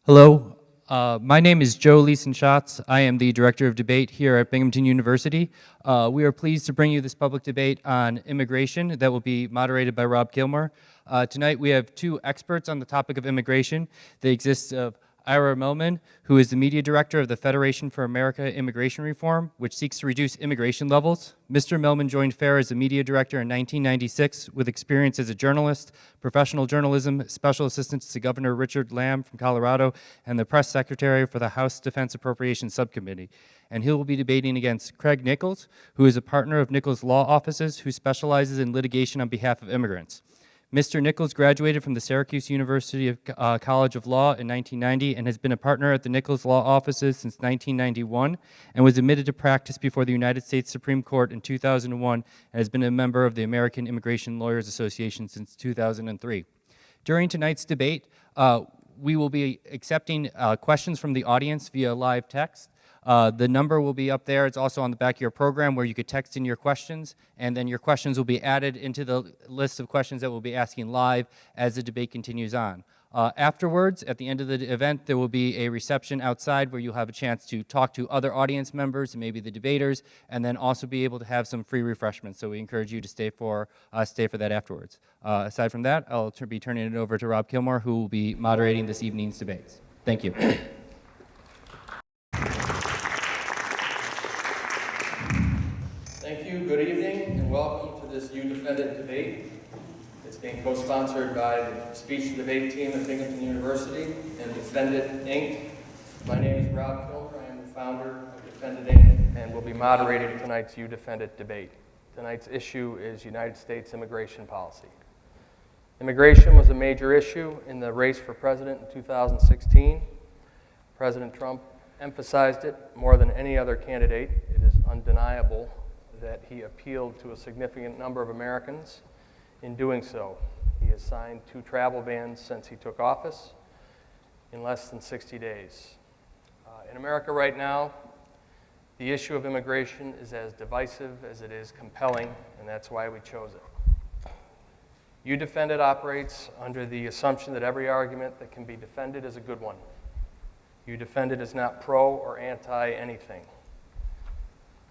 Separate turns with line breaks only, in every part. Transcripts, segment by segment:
Hello, my name is Joe Leeson-Schatz. I am the Director of Debate here at Binghamton University. We are pleased to bring you this public debate on immigration that will be moderated by Rob Kilmer. Tonight we have two experts on the topic of immigration. They exist of Ira Mehlman, who is the Media Director of the Federation for America Immigration Reform, which seeks to reduce immigration levels. Mr. Mehlman joined FAIR as a Media Director in 1996 with experience as a journalist, professional journalism, special assistant to Governor Richard Lamb from Colorado, and the press secretary for the House Defense Appropriations Subcommittee. And he will be debating against Craig Nichols, who is a partner of Nichols Law Offices, who specializes in litigation on behalf of immigrants. Mr. Nichols graduated from the Syracuse University of College of Law in 1990 and has been a partner at the Nichols Law Offices since 1991 and was admitted to practice before the United States Supreme Court in 2001 and has been a member of the American Immigration Lawyers Association since 2003. During tonight's debate, we will be accepting questions from the audience via live text. The number will be up there. It's also on the back of your program where you could text in your questions, and then your questions will be added into the list of questions that we'll be asking live as the debate continues on. Afterwards, at the end of the event, there will be a reception outside where you'll have a chance to talk to other audience members and maybe the debaters, and then also be able to have some free refreshments. So we encourage you to stay for that afterwards. Aside from that, I'll be turning it over to Rob Kilmer, who will be moderating this evening's debates. Thank you.
Thank you, good evening, and welcome to this You Defendant debate. It's being co-sponsored by the Speech and Debate team at Binghamton University and Defendant, Inc. My name is Rob Kilmer. I am the founder of Defendant, Inc. and will be moderating tonight's You Defendant debate. Tonight's issue is United States immigration policy. Immigration was a major issue in the race for president in 2016. President Trump emphasized it more than any other candidate. It is undeniable that he appealed to a significant number of Americans. In doing so, he has signed 2 travel bans since he took office in less than 60 days. In America right now, the issue of immigration is as divisive as it is compelling, and that's why we chose it. You Defend It operates under the assumption that every argument that can be defended is a good one. You Defend It is not pro or anti anything.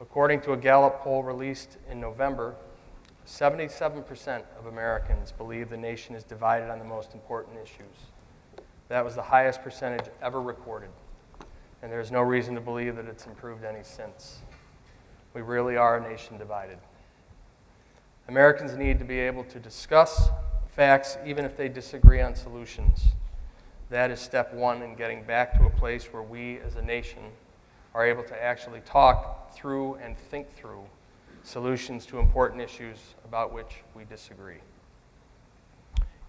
According to a Gallup poll released in November, 77% of Americans believe the nation is divided on the most important issues. That was the highest percentage ever recorded, and there's no reason to believe that it's improved any since. We really are a nation divided. Americans need to be able to discuss facts even if they disagree on solutions. That is step 1 in getting back to a place where we as a nation are able to actually talk through and think through solutions to important issues about which we disagree.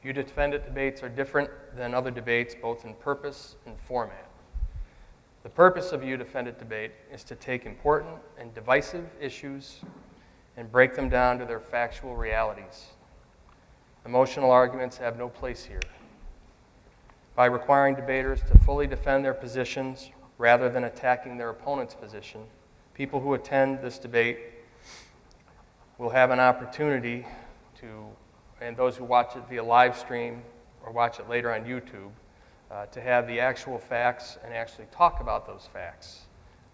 You Defend It debates are different than other debates, both in purpose and format. The purpose of You Defend It debate is to take important and divisive issues and break them down to their factual realities. Emotional arguments have no place here. By requiring debaters to fully defend their positions rather than attacking their opponent's position, people who attend this debate will have an opportunity to, and those who watch it via live stream or watch it later on YouTube, to have the actual facts and actually talk about those facts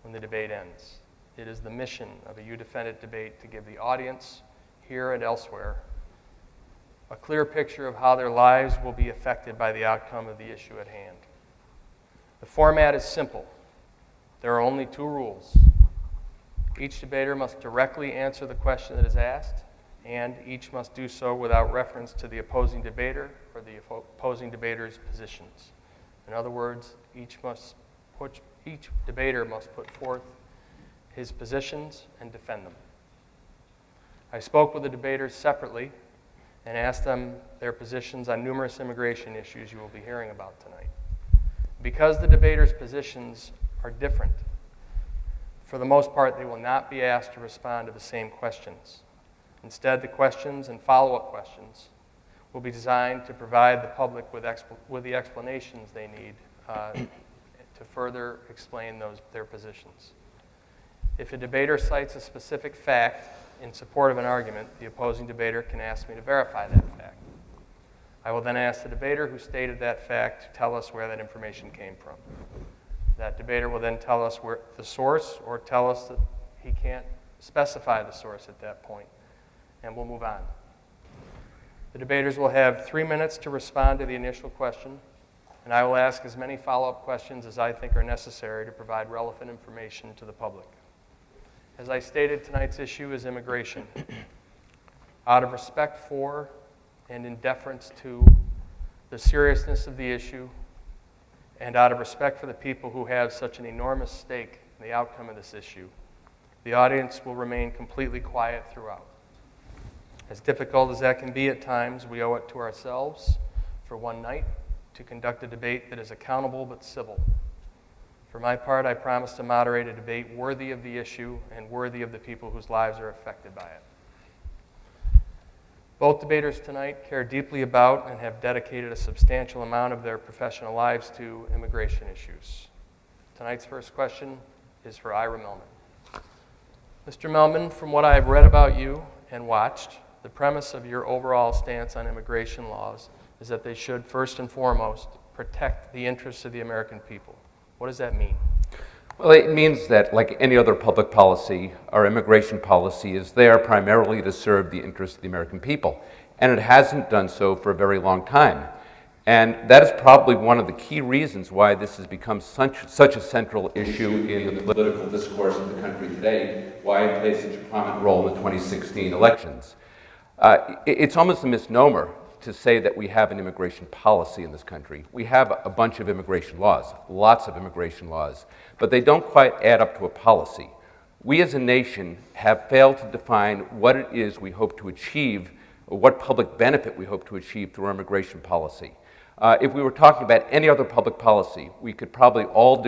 when the debate ends. It is the mission of a You Defend It debate to give the audience, here and elsewhere, a clear picture of how their lives will be affected by the outcome of the issue at hand. The format is simple. There are only 2 rules. Each debater must directly answer the question that is asked, and each must do so without reference to the opposing debater or the opposing debater's positions. In other words, each debater must put forth his positions and defend them. I spoke with the debaters separately and asked them their positions on numerous immigration issues you will be hearing about tonight. Because the debaters' positions are different, for the most part, they will not be asked to respond to the same questions. Instead, the questions and follow-up questions will be designed to provide the public with the explanations they need to further explain their positions. If a debater cites a specific fact in support of an argument, the opposing debater can ask me to verify that fact. I will then ask the debater who stated that fact to tell us where that information came from. That debater will then tell us where the source, or tell us that he can't specify the source at that point, and we'll move on. The debaters will have 3 minutes to respond to the initial question, and I will ask as many follow-up questions as I think are necessary to provide relevant information to the public. As I stated, tonight's issue is immigration. Out of respect for and in deference to the seriousness of the issue, and out of respect for the people who have such an enormous stake in the outcome of this issue, the audience will remain completely quiet throughout. As difficult as that can be at times, we owe it to ourselves for one night to conduct a debate that is accountable but civil. For my part, I promise to moderate a debate worthy of the issue and worthy of the people whose lives are affected by it. Both debaters tonight care deeply about and have dedicated a substantial amount of their professional lives to immigration issues. Tonight's first question is for Ira Mehlman. Mr. Mehlman, from what I've read about you and watched, the premise of your overall stance on immigration laws is that they should, first and foremost, protect the interests of the American people. What does that mean?
Well, it means that, like any other public policy, our immigration policy is there primarily to serve the interests of the American people. And it hasn't done so for a very long time. And that is probably one of the key reasons why this has become such a central issue in the political discourse of the country today, why it plays such a prominent role in the 2016 elections. It's almost a misnomer to say that we have an immigration policy in this country. We have a bunch of immigration laws, lots of immigration laws, but they don't quite add up to a policy. We as a nation have failed to define what it is we hope to achieve, or what public benefit we hope to achieve through our immigration policy. If we were talking about any other public policy, we could probably all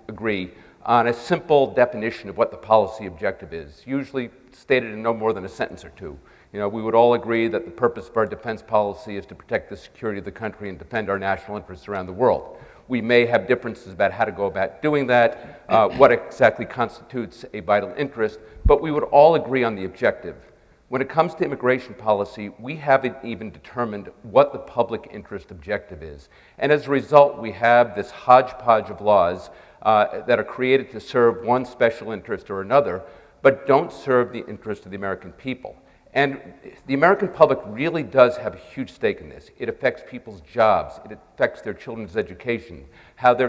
agree on a simple definition of what the policy objective is, usually stated in no more than a sentence or two. You know, we would all agree that the purpose of our defense policy is to protect the security of the country and defend our national interests around the world. We may have differences about how to go about doing that, what exactly constitutes a vital interest, but we would all agree on the objective. When it comes to immigration policy, we haven't even determined what the public interest objective is. And as a result, we have this hodgepodge of laws that are created to serve one special interest or another, but don't serve the interest of the American people. And the American public really does have a huge stake in this. It affects people's jobs. It affects their children's education, how their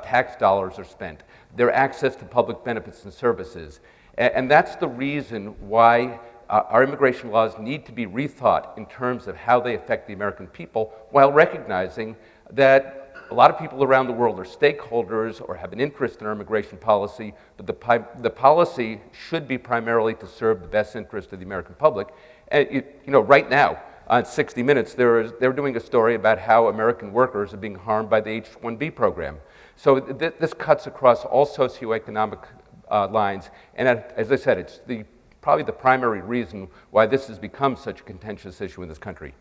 tax dollars are spent, their access to public benefits and services. And that's the reason why our immigration laws need to be rethought in terms of how they affect the American people, while recognizing that a lot of people around the world are stakeholders or have an interest in our immigration policy, but the policy should be primarily to serve the best interest of the American public. And right now, on 60 Minutes, they're doing a story about how American workers are being harmed by the H-1B program. So this cuts across all socioeconomic lines, and as I said, it's probably the primary reason why this has become such a contentious issue in this country.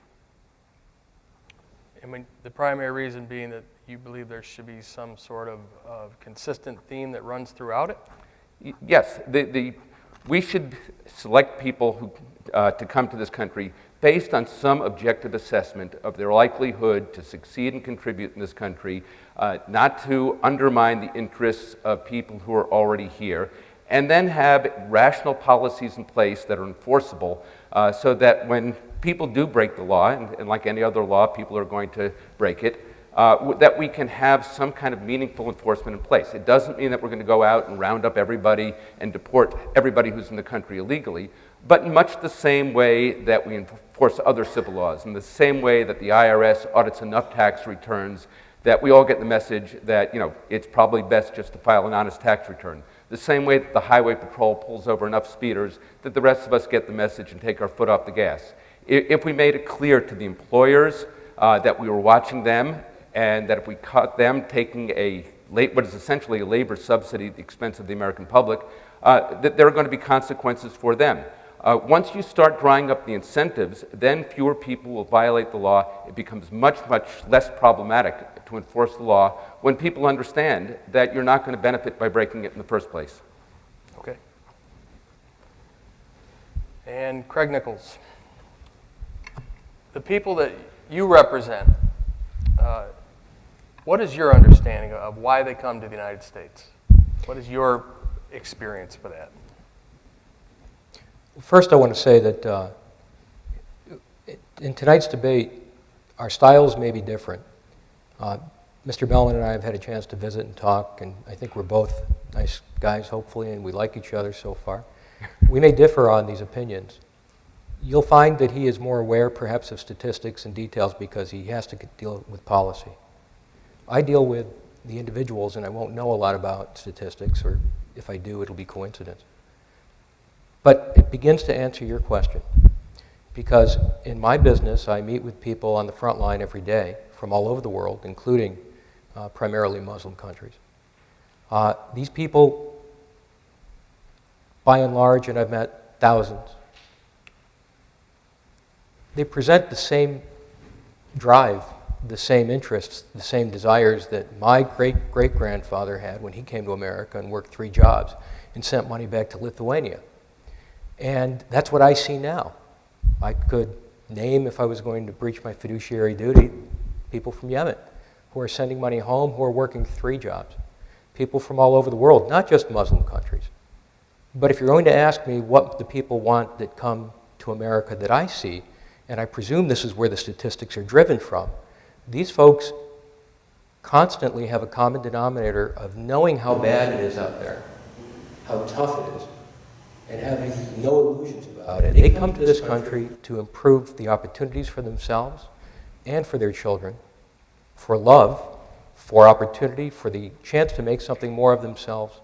I mean, the primary reason being that you believe there should be some sort of consistent theme that runs throughout it?
Yes, we should select people who, to come to this country based on some objective assessment of their likelihood to succeed and contribute in this country, not to undermine the interests of people who are already here, and then have rational policies in place that are enforceable so that when people do break the law, and like any other law, people are going to break it, that we can have some kind of meaningful enforcement in place. It doesn't mean that we're going to go out and round up everybody and deport everybody who's in the country illegally, but in much the same way that we enforce other civil laws, in the same way that the IRS audits enough tax returns that we all get the message that, it's probably best just to file an honest tax return. The same way that the highway patrol pulls over enough speeders that the rest of us get the message and take our foot off the gas. If we made it clear to the employers that we were watching them, and that if we caught them taking what is essentially a labor subsidy at the expense of the American public, that there are going to be consequences for them. Once you start drying up the incentives, then fewer people will violate the law. It becomes much, much less problematic to enforce the law when people understand that you're not going to benefit by breaking it in the first place.
Okay. And Craig Nichols, the people that you represent, what is your understanding of why they come to the United States? What is your experience with that?
First, I want to say that in tonight's debate, our styles may be different. Mr. Mehlman and I have had a chance to visit and talk, and I think we're both nice guys, hopefully, and we like each other so far. We may differ on these opinions. You'll find that he is more aware, perhaps, of statistics and details because he has to deal with policy. I deal with the individuals, and I won't know a lot about statistics, or if I do, it'll be coincidence. But it begins to answer your question, because in my business, I meet with people on the front line every day from all over the world, including primarily Muslim countries. These people, by and large, and I've met thousands, they present the same drive, the same interests, the same desires that my great-great-grandfather had when he came to America and worked 3 jobs and sent money back to Lithuania. And that's what I see now. I could name, if I was going to breach my fiduciary duty, people from Yemen who are sending money home, who are working 3 jobs. People from all over the world, not just Muslim countries. But if you're going to ask me what the people want that come to America that I see, and I presume this is where the statistics are driven from, these folks constantly have a common denominator of knowing how bad it is out there, how tough it is, and having no illusions about it. They come to this country to improve the opportunities for themselves and for their children, for love, for opportunity, for the chance to make something more of themselves.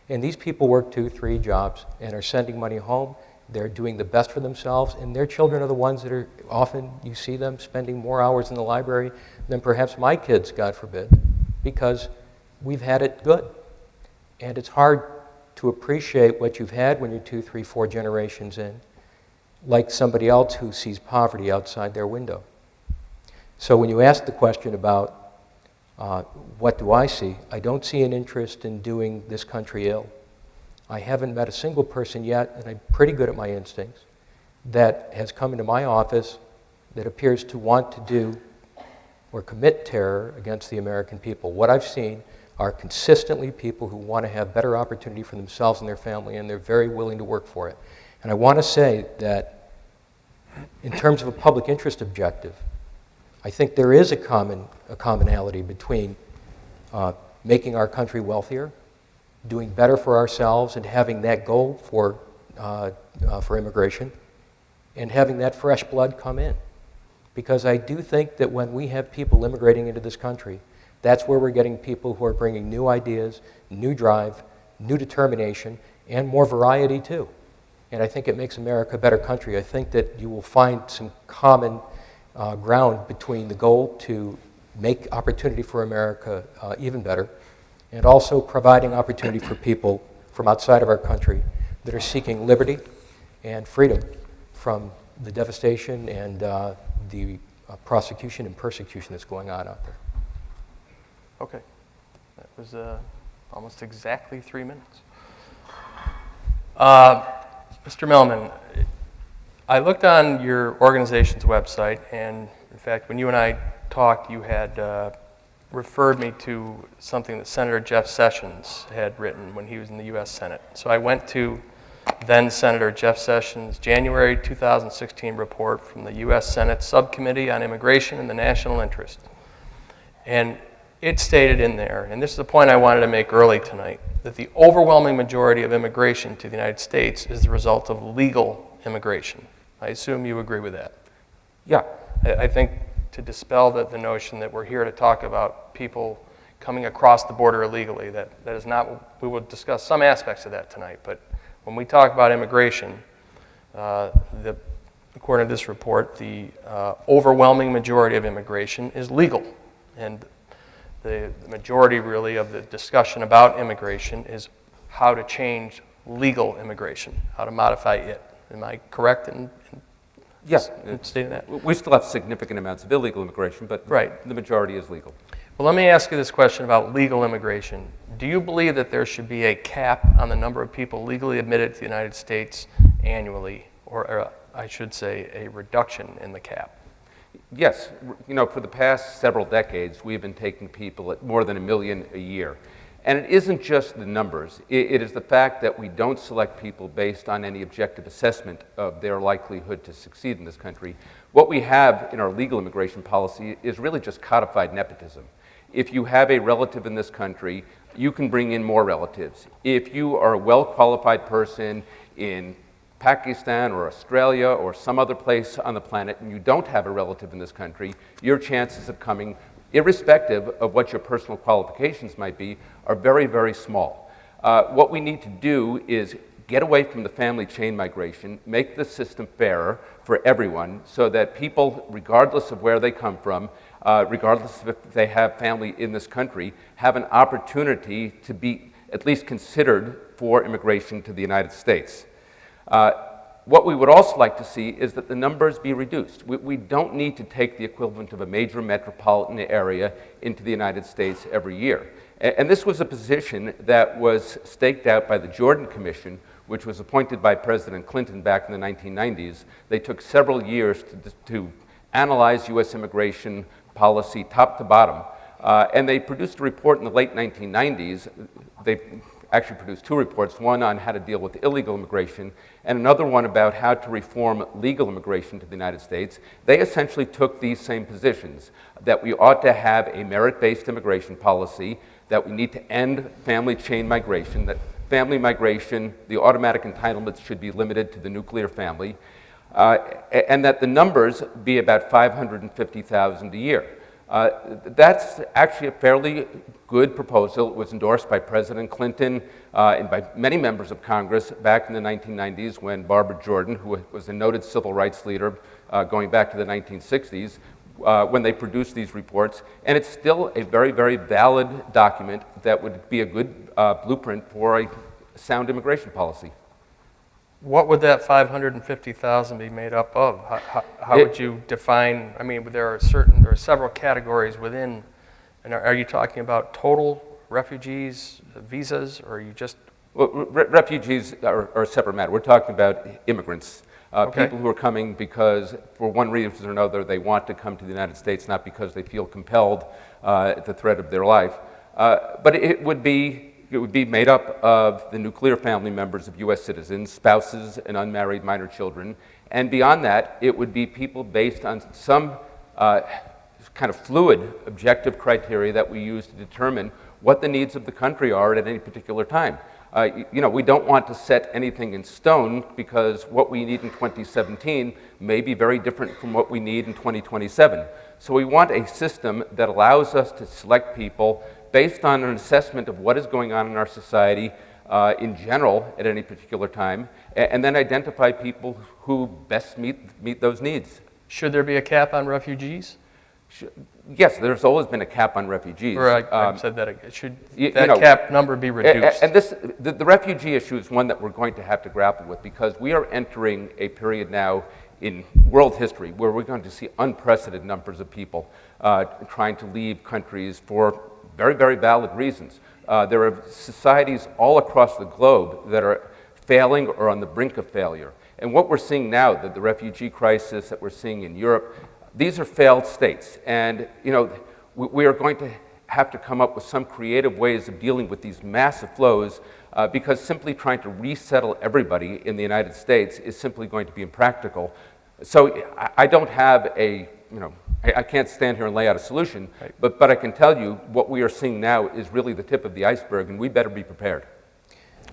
And these people work 2, 3 jobs and are sending money home. They're doing the best for themselves, and their children are the ones that are often, you see them spending more hours in the library than perhaps my kids, God forbid, because we've had it good. And it's hard to appreciate what you've had when you're 2, 3, 4 generations in, like somebody else who sees poverty outside their window. So when you ask the question about what do I see, I don't see an interest in doing this country ill. I haven't met a single person yet, and I'm pretty good at my instincts, that has come into my office that appears to want to do or commit terror against the American people. What I've seen are consistently people who want to have better opportunity for themselves and their family, and they're very willing to work for it. And I want to say that in terms of a public interest objective, I think there is a commonality between making our country wealthier, doing better for ourselves, and having that goal for immigration, and having that fresh blood come in. Because I do think that when we have people immigrating into this country, that's where we're getting people who are bringing new ideas, new drive, new determination, and more variety too. And I think it makes America a better country. I think that you will find some common ground between the goal to make opportunity for America even better, and also providing opportunity for people from outside of our country that are seeking liberty and freedom from the devastation and the prosecution and persecution that's going on out there.
Okay. That was almost exactly 3 minutes. Mr. Mehlman, I looked on your organization's website, and in fact, when you and I talked, you had referred me to something that Senator Jeff Sessions had written when he was in the U.S. Senate. So I went to then Senator Jeff Sessions' January 2016 report from the U.S. Senate Subcommittee on Immigration and the National Interest. And it stated in there, and this is the point I wanted to make early tonight, that the overwhelming majority of immigration to the United States is the result of legal immigration. I assume you agree with that.
Yeah.
I think to dispel the notion that we're here to talk about people coming across the border illegally, that is not, we will discuss some aspects of that tonight, but when we talk about immigration, according to this report, the overwhelming majority of immigration is legal. And the majority, really, of the discussion about immigration is how to change legal immigration, how to modify it. Am I correct in
Yes.
stating that?
We still have significant amounts of illegal immigration, but
Right.
the majority is legal.
Well, let me ask you this question about legal immigration. Do you believe that there should be a cap on the number of people legally admitted to the United States annually, or I should say a reduction in the cap?
Yes, for the past several decades, we've been taking people at more than 1 million a year. And it isn't just the numbers. It is the fact that we don't select people based on any objective assessment of their likelihood to succeed in this country. What we have in our legal immigration policy is really just codified nepotism. If you have a relative in this country, you can bring in more relatives. If you are a well-qualified person in Pakistan or Australia or some other place on the planet and you don't have a relative in this country, your chances of coming, irrespective of what your personal qualifications might be, are very, very small. What we need to do is get away from the family chain migration, make the system fairer for everyone so that people, regardless of where they come from, regardless of if they have family in this country, have an opportunity to be at least considered for immigration to the United States. What we would also like to see is that the numbers be reduced. We don't need to take the equivalent of a major metropolitan area into the United States every year. And this was a position that was staked out by the Jordan Commission, which was appointed by President Clinton back in the 1990s. They took several years to analyze U.S. immigration policy top to bottom. And they produced a report in the late 1990s. They actually produced 2 reports, one on how to deal with illegal immigration and another one about how to reform legal immigration to the United States. They essentially took these same positions, that we ought to have a merit-based immigration policy, that we need to end family chain migration, that family migration, the automatic entitlements should be limited to the nuclear family, and that the numbers be about 550,000 a year. That's actually a fairly good proposal. It was endorsed by President Clinton and by many members of Congress back in the 1990s when Barbara Jordan, who was a noted civil rights leader going back to the 1960s, when they produced these reports. And it's still a very, very valid document that would be a good blueprint for a sound immigration policy.
What would that 550,000 be made up of? How would you define? I mean, there are several categories within. And are you talking about total refugees, visas, or are you just?
Well, refugees are a separate matter. We're talking about immigrants,
Okay.
people who are coming because, for one reason or another, they want to come to the United States, not because they feel compelled at the threat of their life. But it would be made up of the nuclear family members of U.S. citizens, spouses, and unmarried minor children. And beyond that, it would be people based on some kind of fluid, objective criteria that we use to determine what the needs of the country are at any particular time. We don't want to set anything in stone because what we need in 2017 may be very different from what we need in 2027. So we want a system that allows us to select people based on an assessment of what is going on in our society in general at any particular time, and then identify people who best meet those needs.
Should there be a cap on refugees?
Yes, there's always been a cap on refugees.
Or I said that again. Should that cap number be reduced?
And the refugee issue is one that we're going to have to grapple with because we are entering a period now in world history where we're going to see unprecedented numbers of people trying to leave countries for very, very valid reasons. There are societies all across the globe that are failing or on the brink of failure. And what we're seeing now, the refugee crisis that we're seeing in Europe, these are failed states. And we are going to have to come up with some creative ways of dealing with these massive flows because simply trying to resettle everybody in the United States is simply going to be impractical. So I don't have I can't stand here and lay out a solution, right. but I can tell you what we are seeing now is really the tip of the iceberg, and we better be prepared.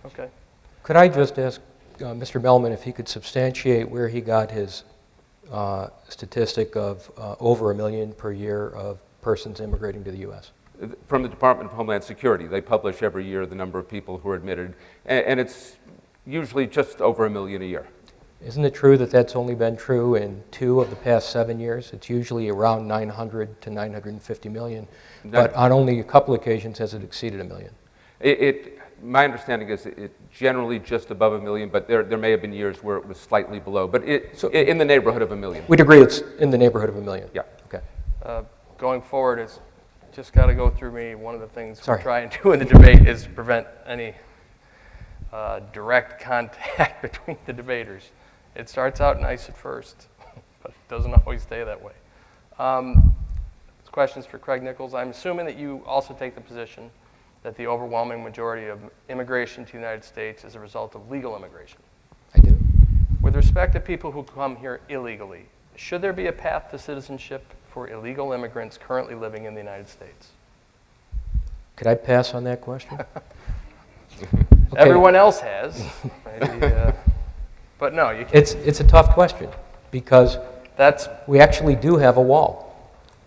Okay.
Could I just ask Mr. Mehlman if he could substantiate where he got his statistic of over 1 million per year of persons immigrating to the U.S.?
From the Department of Homeland Security. They publish every year the number of people who are admitted, and it's usually just over 1 million a year.
Isn't it true that that's only been true in 2 of the past 7 years? It's usually around 900 to 950 million, but on only a couple occasions has it exceeded 1 million.
My understanding is it generally just above 1 million, but there may have been years where it was slightly below, but in the neighborhood of 1 million.
We'd agree it's in the neighborhood of 1 million?
Yeah.
Okay.
Going forward, it's just got to go through me. One of the things we
Sorry.
try and do in the debate is prevent any direct contact between the debaters. It starts out nice at first, but it doesn't always stay that way. This question's for Craig Nichols. I'm assuming that you also take the position that the overwhelming majority of immigration to the United States is a result of legal immigration.
I do.
With respect to people who come here illegally, should there be a path to citizenship for illegal immigrants currently living in the United States?
Could I pass on that question? Okay.
Everyone else has. Maybe, but no, you can't.
It's a tough question because
That's
we actually do have a wall,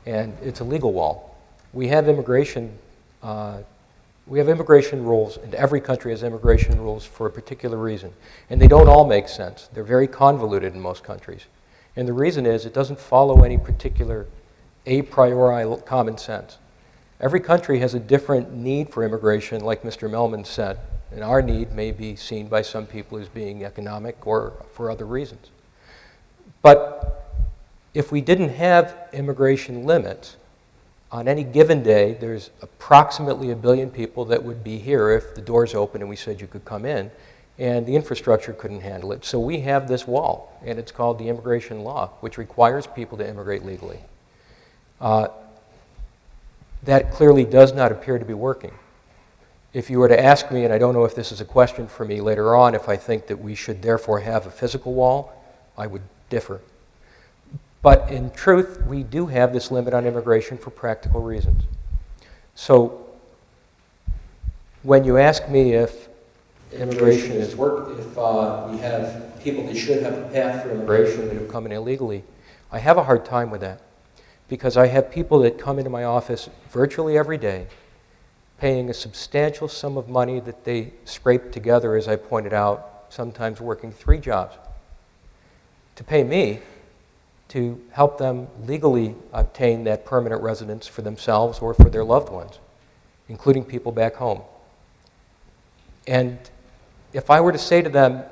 and it's a legal wall. We have immigration rules, and every country has immigration rules for a particular reason. And they don't all make sense. They're very convoluted in most countries. And the reason is it doesn't follow any particular a priori common sense. Every country has a different need for immigration, like Mr. Mehlman said, and our need may be seen by some people as being economic or for other reasons. But if we didn't have immigration limits, on any given day, there's approximately 1 billion people that would be here if the doors open and we said you could come in, and the infrastructure couldn't handle it. So we have this wall, and it's called the immigration law, which requires people to immigrate legally. That clearly does not appear to be working. If you were to ask me, and I don't know if this is a question for me later on, if I think that we should therefore have a physical wall, I would differ. But in truth, we do have this limit on immigration for practical reasons. So when you ask me if immigration is if we have people that should have a path for immigration that have come in illegally, I have a hard time with that. Because I have people that come into my office virtually every day, paying a substantial sum of money that they scrape together, as I pointed out, sometimes working 3 jobs, to pay me to help them legally obtain that permanent residence for themselves or for their loved ones, including people back home. And if I were to say to them,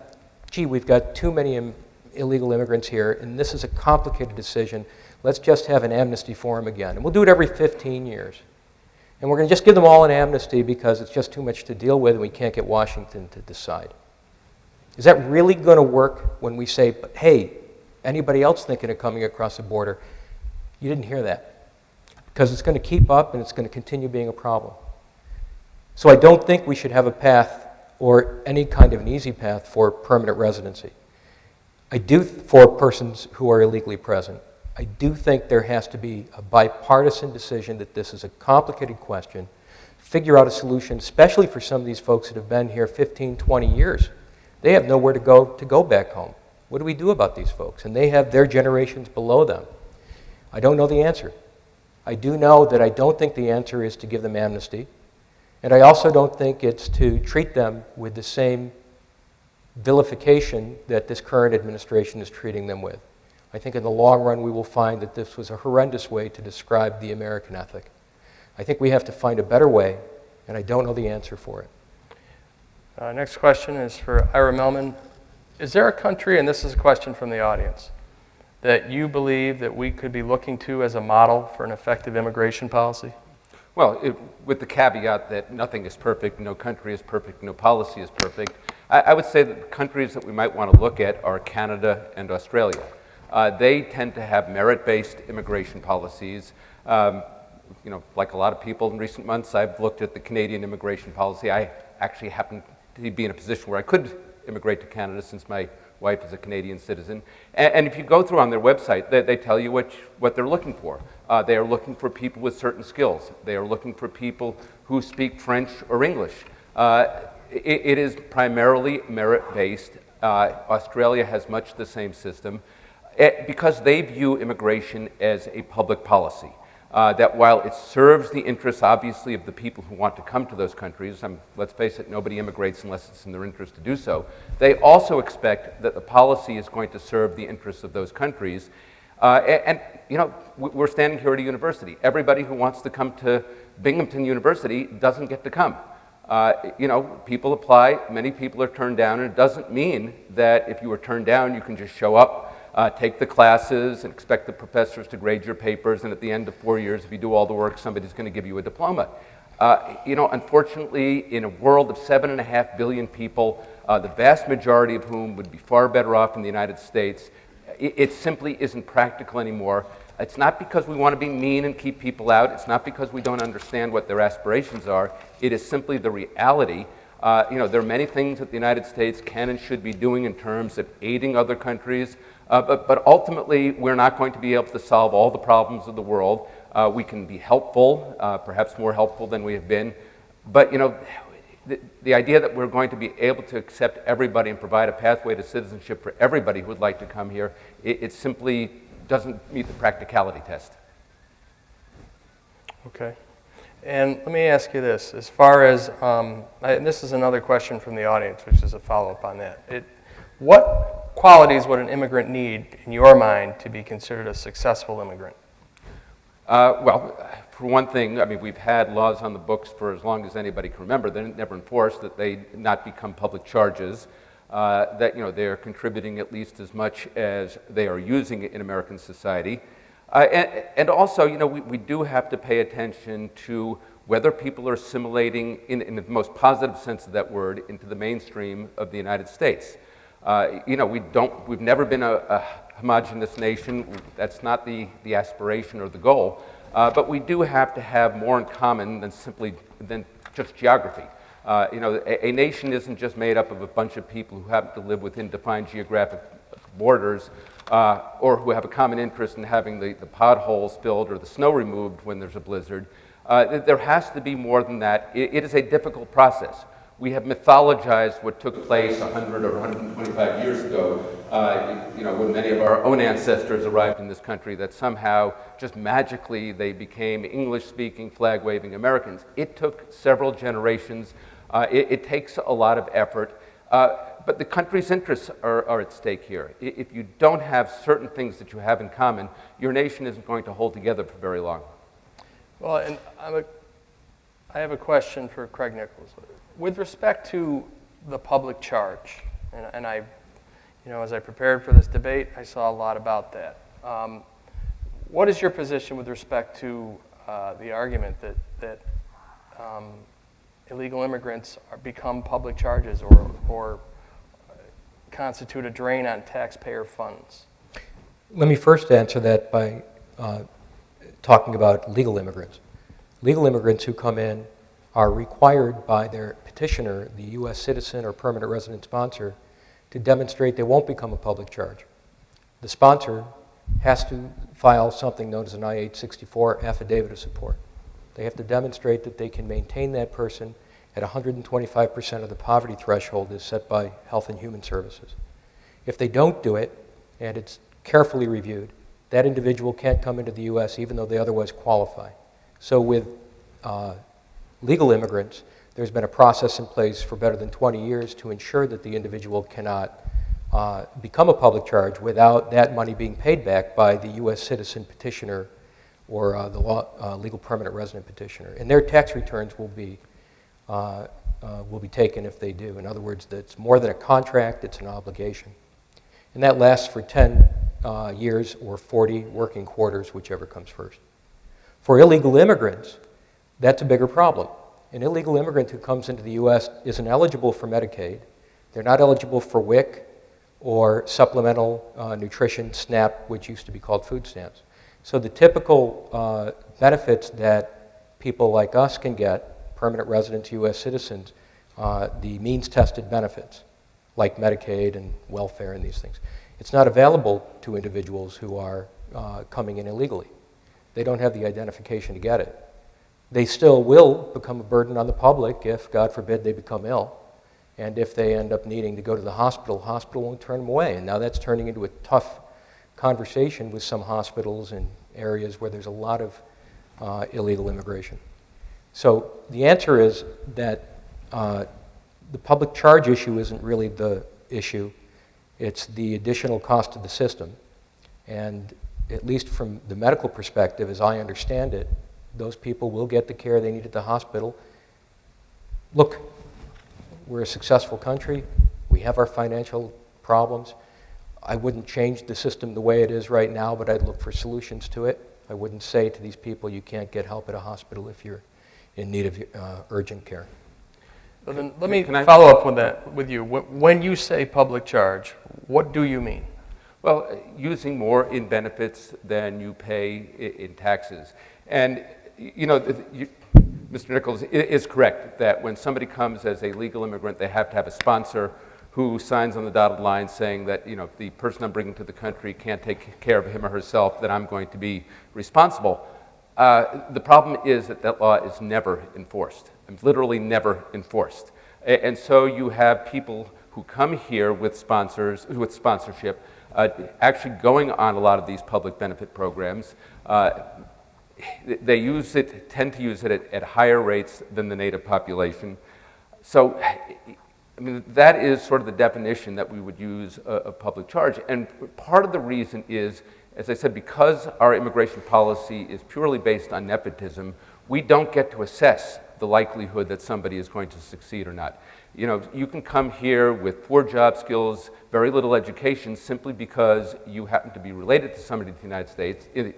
gee, we've got too many illegal immigrants here, and this is a complicated decision, let's just have an amnesty for them again. And we'll do it every 15 years. And we're going to just give them all an amnesty because it's just too much to deal with and we can't get Washington to decide. Is that really going to work when we say, but hey, anybody else thinking of coming across the border, you didn't hear that? Because it's going to keep up and it's going to continue being a problem. So I don't think we should have a path or any kind of an easy path for permanent residency. I do, for persons who are illegally present, I do think there has to be a bipartisan decision that this is a complicated question, figure out a solution, especially for some of these folks that have been here 15, 20 years. They have nowhere to go back home. What do we do about these folks? And they have their generations below them. I don't know the answer. I do know that I don't think the answer is to give them amnesty, and I also don't think it's to treat them with the same vilification that this current administration is treating them with. I think in the long run we will find that this was a horrendous way to describe the American ethic. I think we have to find a better way, and I don't know the answer for it.
Next question is for Ira Mehlman. Is there a country, and this is a question from the audience, that you believe that we could be looking to as a model for an effective immigration policy?
Well, with the caveat that nothing is perfect, no country is perfect, no policy is perfect, I would say that the countries that we might want to look at are Canada and Australia. They tend to have merit-based immigration policies. Like a lot of people in recent months, I've looked at the Canadian immigration policy. I actually happen to be in a position where I could immigrate to Canada since my wife is a Canadian citizen. And if you go through on their website, they tell you what they're looking for. They are looking for people with certain skills. They are looking for people who speak French or English. It is primarily merit-based. Australia has much the same system because they view immigration as a public policy. That while it serves the interests, obviously, of the people who want to come to those countries, let's face it, nobody immigrates unless it's in their interest to do so, they also expect that the policy is going to serve the interests of those countries. We're standing here at a university. Everybody who wants to come to Binghamton University doesn't get to come. People apply, many people are turned down, and it doesn't mean that if you were turned down, you can just show up, take the classes, and expect the professors to grade your papers, and at the end of 4 years, if you do all the work, somebody's going to give you a diploma. Unfortunately, in a world of 7.5 billion people, the vast majority of whom would be far better off in the United States, it simply isn't practical anymore. It's not because we want to be mean and keep people out. It's not because we don't understand what their aspirations are. It is simply the reality. There are many things that the United States can and should be doing in terms of aiding other countries, but ultimately we're not going to be able to solve all the problems of the world. We can be helpful, perhaps more helpful than we have been, but the idea that we're going to be able to accept everybody and provide a pathway to citizenship for everybody who would like to come here, it simply doesn't meet the practicality test.
Okay. And let me ask you this, as far as, and this is another question from the audience, which is a follow-up on that. What qualities would an immigrant need, in your mind, to be considered a successful immigrant?
Well, for one thing, I mean, we've had laws on the books for as long as anybody can remember. They're never enforced, that they not become public charges, that they're contributing at least as much as they are using in American society. And also, we do have to pay attention to whether people are assimilating, in the most positive sense of that word, into the mainstream of the United States. We've never been a homogenous nation. That's not the aspiration or the goal. But we do have to have more in common than just geography. A nation isn't just made up of a bunch of people who happen to live within defined geographic borders, or who have a common interest in having the potholes filled or the snow removed when there's a blizzard. There has to be more than that. It is a difficult process. We have mythologized what took place 100 or 125 years ago, when many of our own ancestors arrived in this country, that somehow just magically they became English-speaking, flag-waving Americans. It took several generations. It takes a lot of effort. But the country's interests are at stake here. If you don't have certain things that you have in common, your nation isn't going to hold together for very long.
Well, and I have a question for Craig Nichols. With respect to the public charge, and I, as I prepared for this debate, I saw a lot about that. What is your position with respect to the argument that illegal immigrants become public charges or constitute a drain on taxpayer funds?
Let me first answer that by talking about legal immigrants. Legal immigrants who come in are required by their petitioner, the U.S. citizen or permanent resident sponsor, to demonstrate they won't become a public charge. The sponsor has to file something known as an I-864 affidavit of support. They have to demonstrate that they can maintain that person at 125% of the poverty threshold as set by Health and Human Services. If they don't do it, and it's carefully reviewed, that individual can't come into the U.S. even though they otherwise qualify. So with legal immigrants, there's been a process in place for better than 20 years to ensure that the individual cannot become a public charge without that money being paid back by the U.S. citizen petitioner or the legal permanent resident petitioner. And their tax returns will be taken if they do. In other words, it's more than a contract, it's an obligation. And that lasts for 10 years or 40 working quarters, whichever comes first. For illegal immigrants, that's a bigger problem. An illegal immigrant who comes into the U.S. isn't eligible for Medicaid. They're not eligible for WIC or supplemental nutrition, SNAP, which used to be called food stamps. So the typical benefits that people like us can get, permanent residents, U.S. citizens, the means-tested benefits, like Medicaid and welfare and these things, it's not available to individuals who are coming in illegally. They don't have the identification to get it. They still will become a burden on the public if, God forbid, they become ill. And if they end up needing to go to the hospital won't turn them away. And now that's turning into a tough conversation with some hospitals in areas where there's a lot of illegal immigration. So the answer is that the public charge issue isn't really the issue. It's the additional cost of the system. And at least from the medical perspective, as I understand it, those people will get the care they need at the hospital. Look, we're a successful country. We have our financial problems. I wouldn't change the system the way it is right now, but I'd look for solutions to it. I wouldn't say to these people, you can't get help at a hospital if you're in need of urgent care.
So then let me follow up with that with you. When you say public charge, what do you mean?
Well, using more in benefits than you pay in taxes. And, Mr. Nichols is correct that when somebody comes as a legal immigrant, they have to have a sponsor who signs on the dotted line saying that, if the person I'm bringing to the country can't take care of him or herself, then I'm going to be responsible. The problem is that that law is never enforced. It's literally never enforced. And so you have people who come here with sponsorship, actually going on a lot of these public benefit programs. They tend to use it at higher rates than the native population. So, that is sort of the definition that we would use of public charge. And part of the reason is, as I said, because our immigration policy is purely based on nepotism, we don't get to assess the likelihood that somebody is going to succeed or not. You can come here with poor job skills, very little education, simply because you happen to be related to somebody in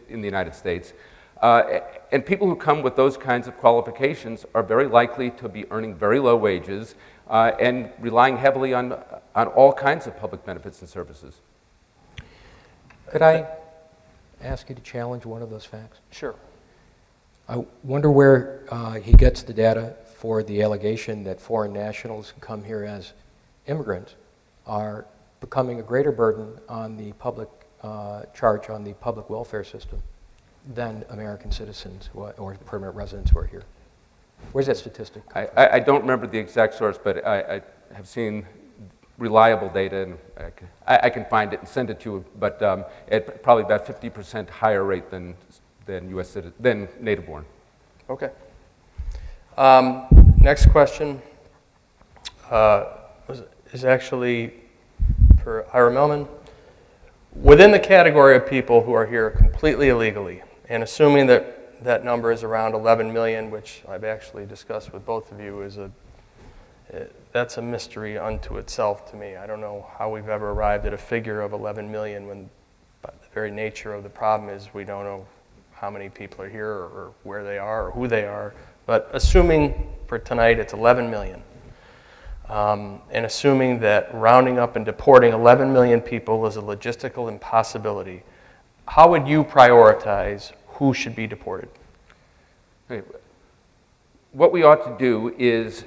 the United States. And people who come with those kinds of qualifications are very likely to be earning very low wages and relying heavily on all kinds of public benefits and services.
Could I ask you to challenge one of those facts?
Sure.
I wonder where he gets the data for the allegation that foreign nationals who come here as immigrants are becoming a greater burden on the public charge on the public welfare system than American citizens or permanent residents who are here. Where's that statistic?
I don't remember the exact source, but I have seen reliable data, and I can find it and send it to you, but at probably about 50% higher rate than native born.
Okay. Next question is actually for Ira Mehlman. Within the category of people who are here completely illegally, and assuming that that number is around 11 million, which I've actually discussed with both of you, that's a mystery unto itself to me. I don't know how we've ever arrived at a figure of 11 million when the very nature of the problem is we don't know how many people are here or where they are or who they are. But assuming for tonight it's 11 million, and assuming that rounding up and deporting 11 million people is a logistical impossibility, how would you prioritize who should be deported?
Okay. What we ought to do is,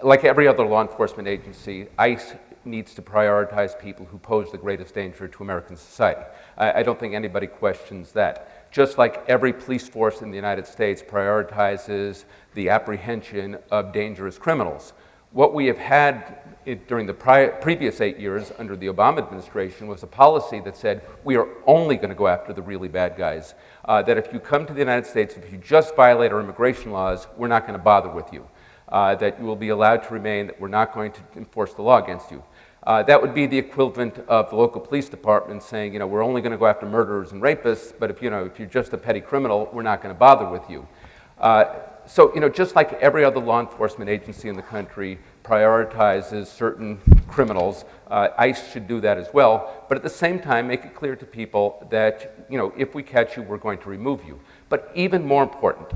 like every other law enforcement agency, ICE needs to prioritize people who pose the greatest danger to American society. I don't think anybody questions that. Just like every police force in the United States prioritizes the apprehension of dangerous criminals. What we have had during the previous 8 years under the Obama administration was a policy that said we are only going to go after the really bad guys. That if you come to the United States, if you just violate our immigration laws, we're not going to bother with you. That you will be allowed to remain, that we're not going to enforce the law against you. That would be the equivalent of the local police department saying, we're only going to go after murderers and rapists, but if you're just a petty criminal, we're not going to bother with you. So, just like every other law enforcement agency in the country prioritizes certain criminals, ICE should do that as well, but at the same time, make it clear to people that, if we catch you, we're going to remove you. But even more important,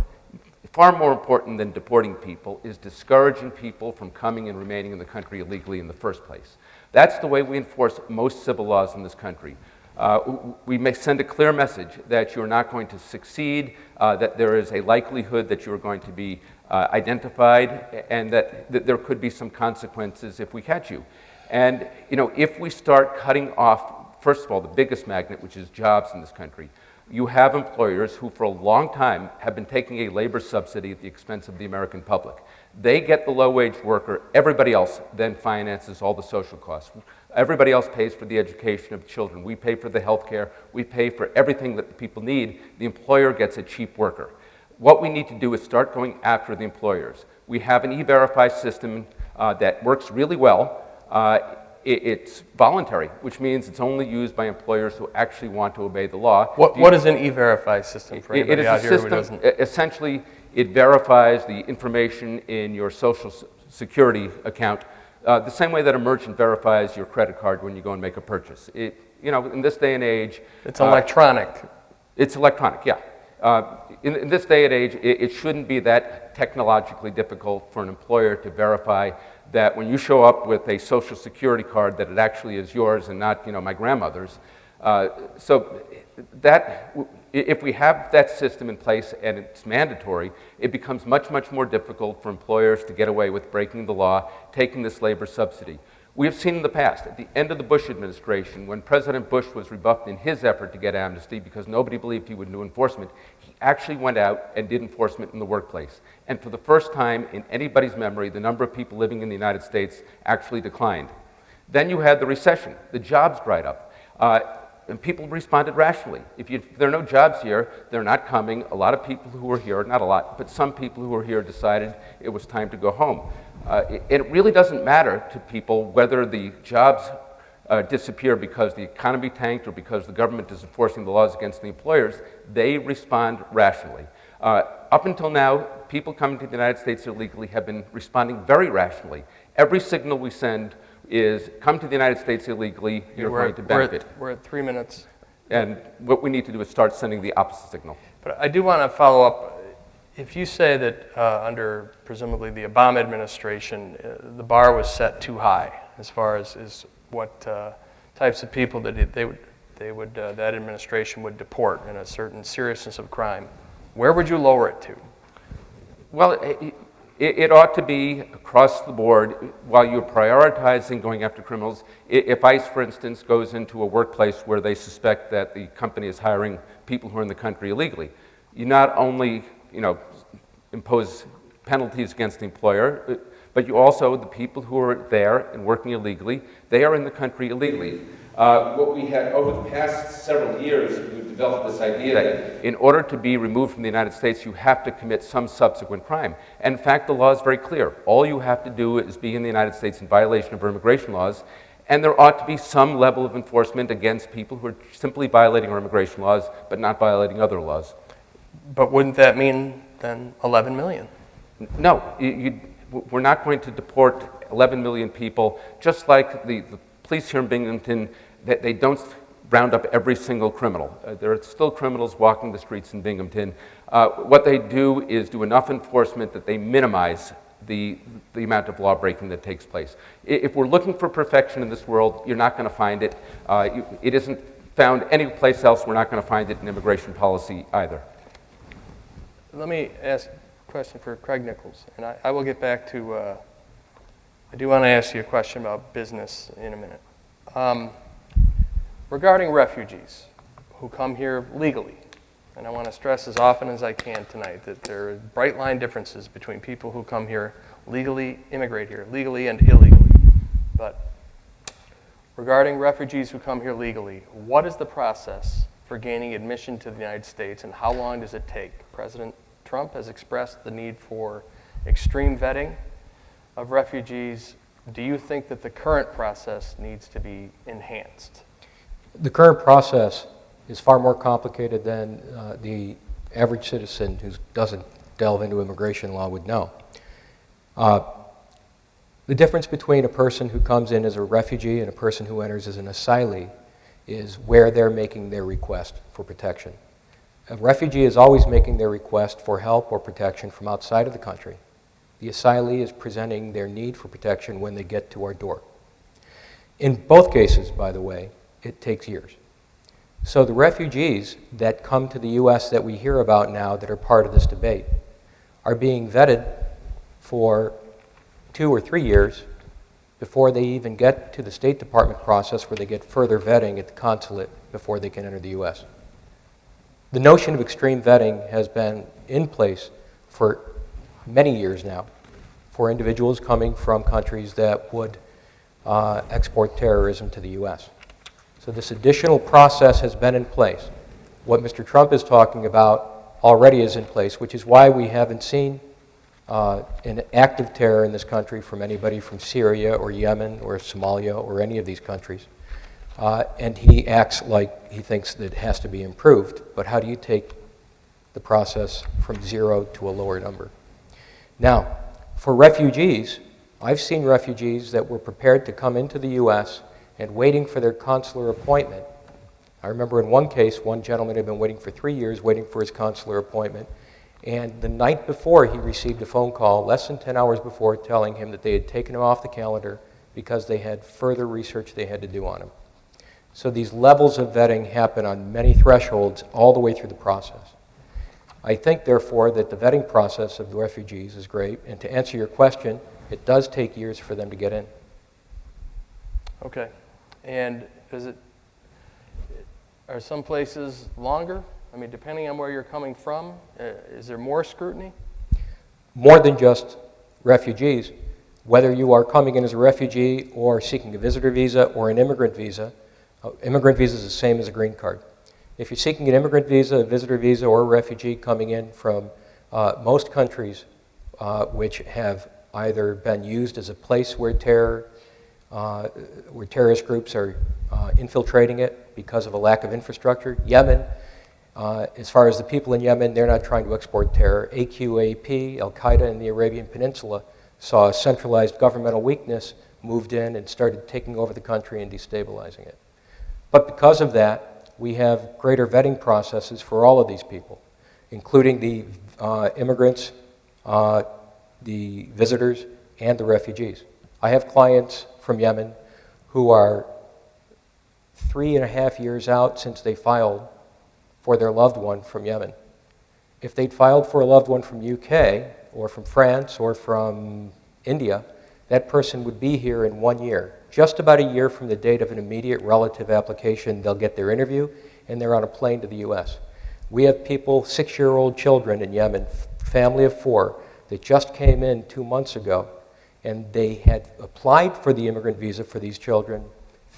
far more important than deporting people, is discouraging people from coming and remaining in the country illegally in the first place. That's the way we enforce most civil laws in this country. We may send a clear message that you're not going to succeed, that there is a likelihood that you're going to be identified, and that there could be some consequences if we catch you. And if we start cutting off, first of all, the biggest magnet, which is jobs in this country, you have employers who for a long time have been taking a labor subsidy at the expense of the American public. They get the low-wage worker. Everybody else then finances all the social costs. Everybody else pays for the education of children. We pay for the health care. We pay for everything that the people need. The employer gets a cheap worker. What we need to do is start going after the employers. We have an E-Verify system that works really well. It's voluntary, which means it's only used by employers who actually want to obey the law.
What is an E-Verify system for anybody out here who doesn't?
Essentially, it verifies the information in your Social Security account the same way that a merchant verifies your credit card when you go and make a purchase. In this day and age...
It's electronic.
It's electronic, yeah. In this day and age, it shouldn't be that technologically difficult for an employer to verify that when you show up with a Social Security card that it actually is yours and not, my grandmother's. So that, if we have that system in place and it's mandatory, it becomes much, much more difficult for employers to get away with breaking the law, taking this labor subsidy. We have seen in the past, at the end of the Bush administration, when President Bush was rebuffed in his effort to get amnesty because nobody believed he would do enforcement, he actually went out and did enforcement in the workplace. And for the first time in anybody's memory, the number of people living in the United States actually declined. Then you had the recession. The jobs dried up. And people responded rationally. If there are no jobs here, they're not coming. A lot of people who were here, not a lot, but some people who were here decided it was time to go home. It really doesn't matter to people whether the jobs disappear because the economy tanked or because the government is enforcing the laws against the employers. They respond rationally. Up until now, people coming to the United States illegally have been responding very rationally. Every signal we send is come to the United States illegally, you're going to benefit.
We're at 3 minutes.
And what we need to do is start sending the opposite signal.
But I do want to follow up. If you say that under presumably the Obama administration, the bar was set too high as far as what types of people that that administration would deport in a certain seriousness of crime, where would you lower it to?
Well, it ought to be across the board while you're prioritizing going after criminals. If ICE, for instance, goes into a workplace where they suspect that the company is hiring people who are in the country illegally, you not only impose penalties against the employer, but you also, the people who are there and working illegally, they are in the country illegally. What we have over the past several years, we've developed this idea that in order to be removed from the United States, you have to commit some subsequent crime. And in fact, the law is very clear. All you have to do is be in the United States in violation of our immigration laws, and there ought to be some level of enforcement against people who are simply violating our immigration laws, but not violating other laws.
But wouldn't that mean then 11 million?
No, we're not going to deport 11 million people, just like the police here in Binghamton, they don't round up every single criminal. There are still criminals walking the streets in Binghamton. What they do is do enough enforcement that they minimize the amount of law breaking that takes place. If we're looking for perfection in this world, you're not going to find it. It isn't found any place else. We're not going to find it in immigration policy either.
Let me ask a question for Craig Nichols, and I will get back to, I do want to ask you a question about business in a minute. Regarding refugees who come here legally, and I want to stress as often as I can tonight that there are bright line differences between people who come here legally, immigrate here, legally and illegally. But regarding refugees who come here legally, what is the process for gaining admission to the United States, and how long does it take? President Trump has expressed the need for extreme vetting of refugees. Do you think that the current process needs to be enhanced?
The current process is far more complicated than the average citizen who doesn't delve into immigration law would know. The difference between a person who comes in as a refugee and a person who enters as an asylee is where they're making their request for protection. A refugee is always making their request for help or protection from outside of the country. The asylee is presenting their need for protection when they get to our door. In both cases, by the way, it takes years. So the refugees that come to the U.S. that we hear about now that are part of this debate are being vetted for 2 or 3 years before they even get to the State Department process where they get further vetting at the consulate before they can enter the U.S. The notion of extreme vetting has been in place for many years now for individuals coming from countries that would export terrorism to the U.S. So this additional process has been in place. What Mr. Trump is talking about already is in place, which is why we haven't seen an active terror in this country from anybody from Syria or Yemen or Somalia or any of these countries. And he acts like he thinks that it has to be improved. But how do you take the process from 0 to a lower number? Now, for refugees, I've seen refugees that were prepared to come into the U.S. and waiting for their consular appointment I remember in one case, one gentleman had been waiting for 3 years, waiting for his consular appointment, and the night before he received a phone call, less than 10 hours before, telling him that they had taken him off the calendar because they had further research they had to do on him. So these levels of vetting happen on many thresholds all the way through the process. I think, therefore, that the vetting process of the refugees is great, and to answer your question, it does take years for them to get in.
Okay. And are some places longer? I mean, depending on where you're coming from, is there more scrutiny?
More than just refugees. Whether you are coming in as a refugee or seeking a visitor visa or an immigrant visa is the same as a green card. If you're seeking an immigrant visa, a visitor visa, or a refugee coming in from most countries which have either been used as a place where terrorist groups are infiltrating it because of a lack of infrastructure. Yemen, as far as the people in Yemen, they're not trying to export terror. AQAP, Al-Qaeda in the Arabian Peninsula, saw a centralized governmental weakness, moved in and started taking over the country and destabilizing it. But because of that, we have greater vetting processes for all of these people, including the immigrants, the visitors, and the refugees. I have clients from Yemen who are 3.5 years out since they filed for their loved one from Yemen. If they'd filed for a loved one from UK or from France or from India, that person would be here in 1 year. Just about a year from the date of an immediate relative application, they'll get their interview and they're on a plane to the US. We have people, 6-year-old children in Yemen, family of 4, that just came in 2 months ago, and they had applied for the immigrant visa for these children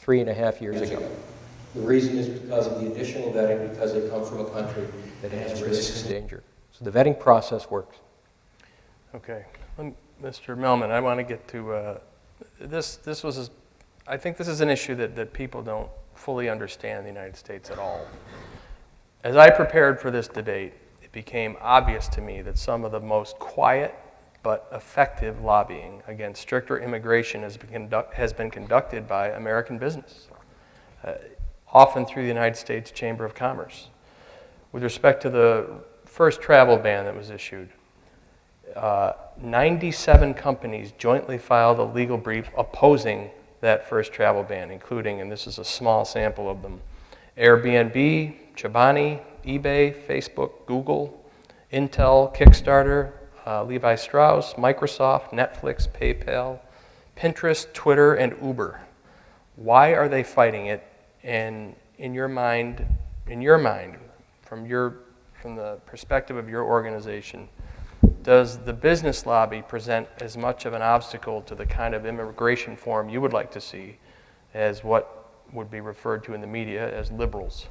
3.5 years ago. The reason is because of the additional vetting, because they come from a country that has risks and danger. So the vetting process works.
Okay. Mr. Mehlman, I want to get to I think this is an issue that people don't fully understand in the United States at all. As I prepared for this debate, it became obvious to me that some of the most quiet but effective lobbying against stricter immigration has been conducted by American business, often through the United States Chamber of Commerce. With respect to the first travel ban that was issued, 97 companies jointly filed a legal brief opposing that first travel ban, including, and this is a small sample of them, Airbnb, Chobani, eBay, Facebook, Google, Intel, Kickstarter, Levi Strauss, Microsoft, Netflix, PayPal, Pinterest, Twitter, and Uber. Why are they fighting it? And in your mind, from the perspective of your organization, does the business lobby present as much of an obstacle to the kind of immigration reform you would like to see as what would be referred to in the media as liberals?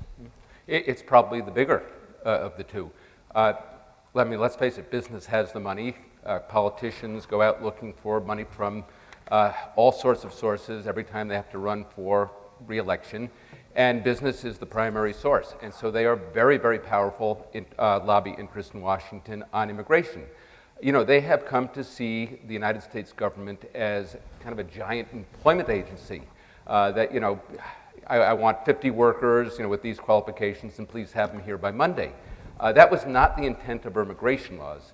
It's probably the bigger of the two. Let's face it, business has the money. Politicians go out looking for money from all sorts of sources every time they have to run for re-election, and business is the primary source. And so they are very, very powerful lobby interests in Washington on immigration. You know, they have come to see the United States government as kind of a giant employment agency that, you know, I want 50 workers, you know, with these qualifications, and please have them here by Monday. That was not the intent of our immigration laws.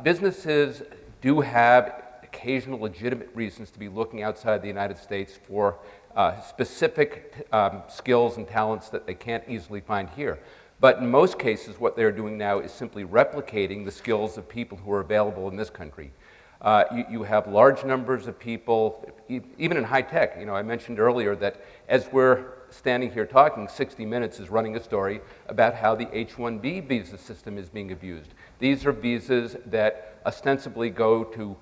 Businesses do have occasional legitimate reasons to be looking outside the United States for specific skills and talents that they can't easily find here. But in most cases, what they're doing now is simply replicating the skills of people who are available in this country. You have large numbers of people, even in high tech. You know, I mentioned earlier that as we're standing here talking, 60 Minutes is running a story about how the H-1B visa system is being abused. These are visas that ostensibly go to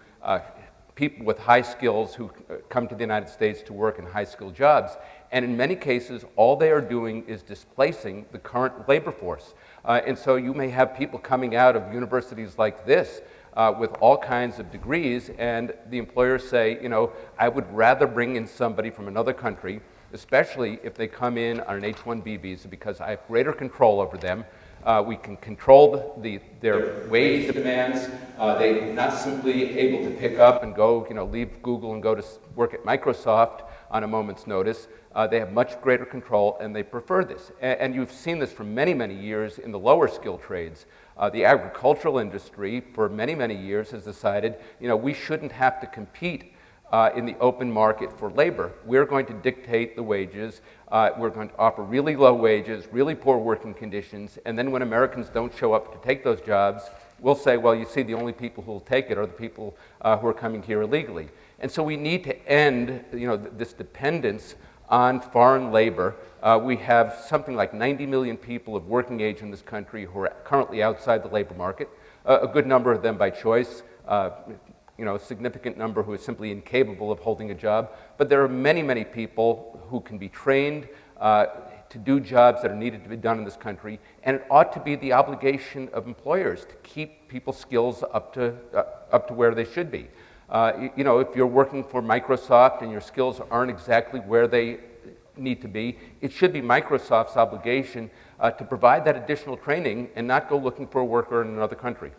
people with high skills who come to the United States to work in high-skilled jobs. And in many cases, all they are doing is displacing the current labor force. And so you may have people coming out of universities like this with all kinds of degrees, and the employers say, you know, I would rather bring in somebody from another country, especially if they come in on an H-1B visa, because I have greater control over them. We can control their wage demands. They're not simply able to pick up and go, you know, leave Google and go to work at Microsoft on a moment's notice. They have much greater control, and they prefer this. And you've seen this for many, many years in the lower skill trades. The agricultural industry, for many, many years, has decided, we shouldn't have to compete in the open market for labor. We're going to dictate the wages. We're going to offer really low wages, really poor working conditions, and then when Americans don't show up to take those jobs, we'll say, well, you see, the only people who will take it are the people who are coming here illegally. And so we need to end, this dependence on foreign labor. We have something like 90 million people of working age in this country who are currently outside the labor market, a good number of them by choice, a significant number who are simply incapable of holding a job. But there are many, many people who can be trained to do jobs that are needed to be done in this country, and it ought to be the obligation of employers to keep people's skills up to where they should be. If you're working for Microsoft and your skills aren't exactly where they need to be, it should be Microsoft's obligation to provide that additional training and not go looking for a worker in another country.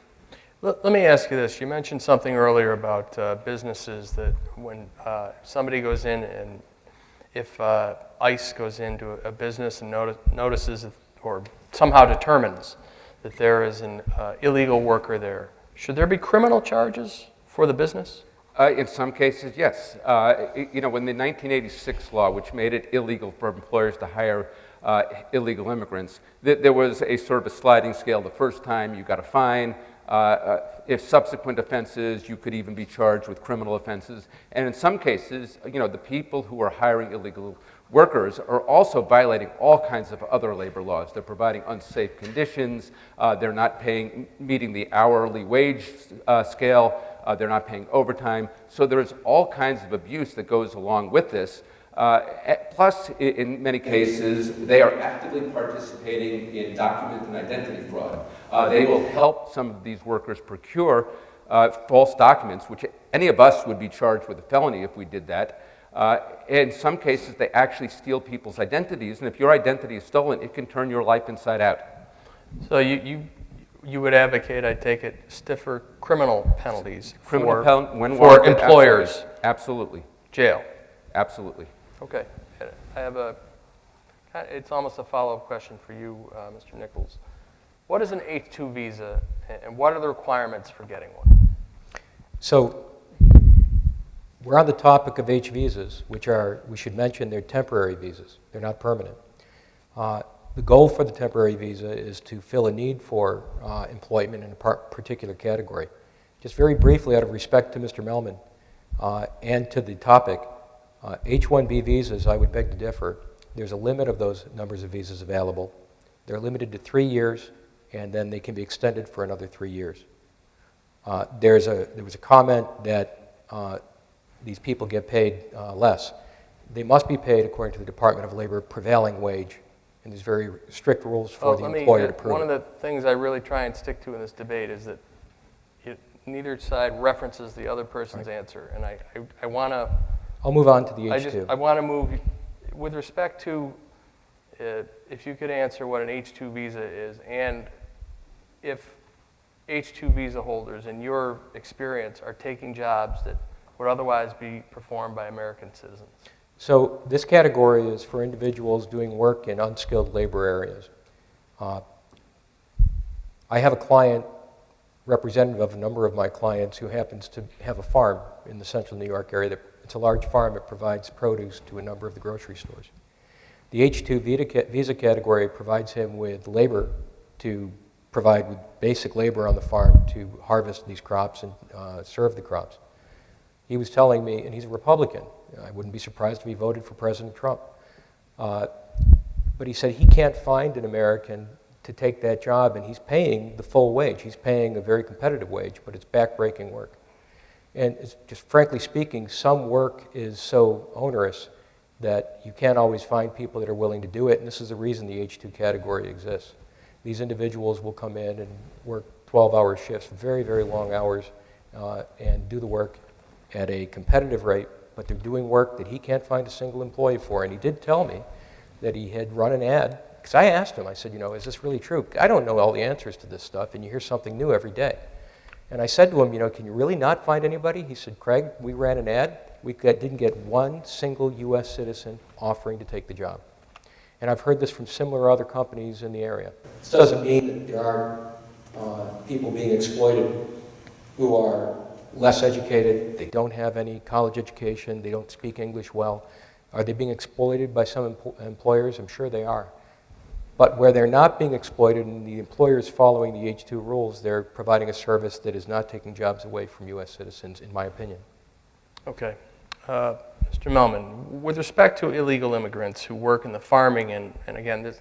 Let me ask you this. You mentioned something earlier about businesses that when somebody goes in and if ICE goes into a business and notices or somehow determines that there is an illegal worker there, should there be criminal charges for the business?
In some cases, yes. When the 1986 law, which made it illegal for employers to hire illegal immigrants, there was a sort of a sliding scale. The first time you got a fine. If subsequent offenses, you could even be charged with criminal offenses. And in some cases, the people who are hiring illegal workers are also violating all kinds of other labor laws. They're providing unsafe conditions. They're not meeting the hourly wage scale. They're not paying overtime. So there's all kinds of abuse that goes along with this. Plus, in many cases, they are actively participating in document and identity fraud. They will help some of these workers procure false documents, which any of us would be charged with a felony if we did that. In some cases, they actually steal people's identities, and if your identity is stolen, it can turn your life inside out.
So you would advocate, I take it, stiffer criminal penalties for employers?
Absolutely.
Jail?
Absolutely.
Okay. I have it's almost a follow-up question for you, Mr. Nichols. What is an H-2 visa, and what are the requirements for getting one?
So we're on the topic of H visas, which are, we should mention, they're temporary visas. They're not permanent. The goal for the temporary visa is to fill a need for employment in a particular category. Just very briefly, out of respect to Mr. Mehlman and to the topic, H-1B visas, I would beg to differ. There's a limit of those numbers of visas available. They're limited to 3 years, and then they can be extended for another 3 years. There was a comment that these people get paid less. They must be paid, according to the Department of Labor, prevailing wage, and there's very strict rules for the employer to prove.
One of the things I really try and stick to in this debate is that neither side references the other person's answer, and I want to...
I'll move on to the H-2.
I want to move, with respect to, if you could answer what an H-2 visa is, and if H-2 visa holders, in your experience, are taking jobs that would otherwise be performed by American citizens.
So this category is for individuals doing work in unskilled labor areas. I have a client, representative of a number of my clients, who happens to have a farm in the central New York area. It's a large farm. It provides produce to a number of the grocery stores. The H-2 visa category provides him with labor to provide with basic labor on the farm to harvest these crops and serve the crops. He was telling me, and he's a Republican, I wouldn't be surprised if he voted for President Trump, but he said he can't find an American to take that job, and he's paying the full wage. He's paying a very competitive wage, but it's backbreaking work. And it's just frankly speaking, some work is so onerous that you can't always find people that are willing to do it, and this is the reason the H-2 category exists. These individuals will come in and work 12-hour shifts, very, very long hours, and do the work at a competitive rate, but they're doing work that he can't find a single employee for. And he did tell me that he had run an ad, because I asked him, I said, is this really true? I don't know all the answers to this stuff, and you hear something new every day. And I said to him, can you really not find anybody? He said, Craig, we ran an ad, didn't get one single U.S. citizen offering to take the job. And I've heard this from similar other companies in the area. This doesn't mean that there aren't people being exploited who are less educated, they don't have any college education, they don't speak English well. Are they being exploited by some employers? I'm sure they are. But where they're not being exploited and the employer is following the H-2 rules, they're providing a service that is not taking jobs away from U.S. citizens, in my opinion.
Okay. Mr. Mehlman, with respect to illegal immigrants who work in the farming and again, this,